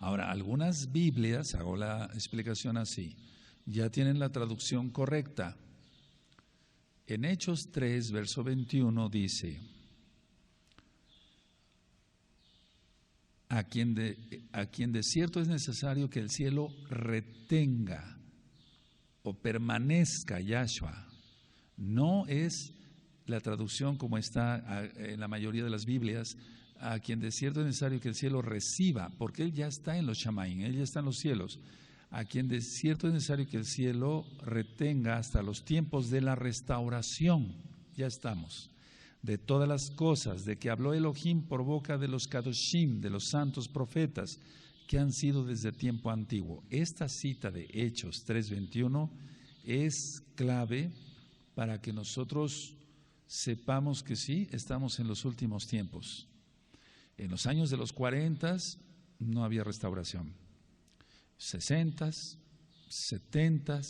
Ahora, algunas Biblias, hago la explicación así, ya tienen la traducción correcta. En Hechos 3, verso 21 dice, a quien de cierto es necesario que el cielo retenga o permanezca Yahshua. No es la traducción como está en la mayoría de las Biblias, a quien de cierto es necesario que el cielo reciba, porque Él ya está en los Shamaim, Él ya está en los cielos, a quien de cierto es necesario que el cielo retenga hasta los tiempos de la restauración, ya estamos, de todas las cosas, de que habló Elohim por boca de los Kadoshim, de los santos profetas, que han sido desde tiempo antiguo. Esta cita de Hechos 3:21 es clave para que nosotros sepamos que sí, estamos en los últimos tiempos. En los años de los 40 no había restauración. 60, 70,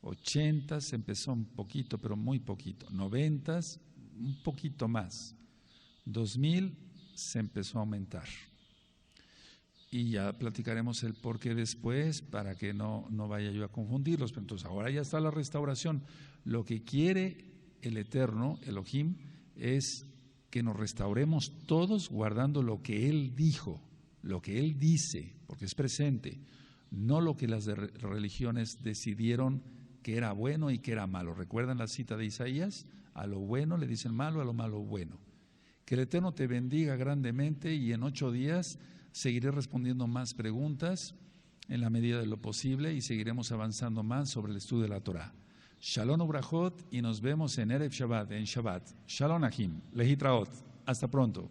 80 empezó un poquito, pero muy poquito. 90, un poquito más. 2000 se empezó a aumentar. Y ya platicaremos el por qué después, para que no vaya yo a confundirlos. Pero entonces ahora ya está la restauración. Lo que quiere el Eterno, Elohim, es que nos restauremos todos guardando lo que Él dijo, lo que Él dice, porque es presente, no lo que las religiones decidieron que era bueno y que era malo. ¿Recuerdan la cita de Isaías? A lo bueno le dicen malo, a lo malo bueno. Que el Eterno te bendiga grandemente y en 8 días seguiré respondiendo más preguntas en la medida de lo posible y seguiremos avanzando más sobre el estudio de la Torah. Shalom ubrachot y nos vemos en Erev Shabbat, en Shabbat. Shalom Ahim, Lehitraot. Hasta pronto.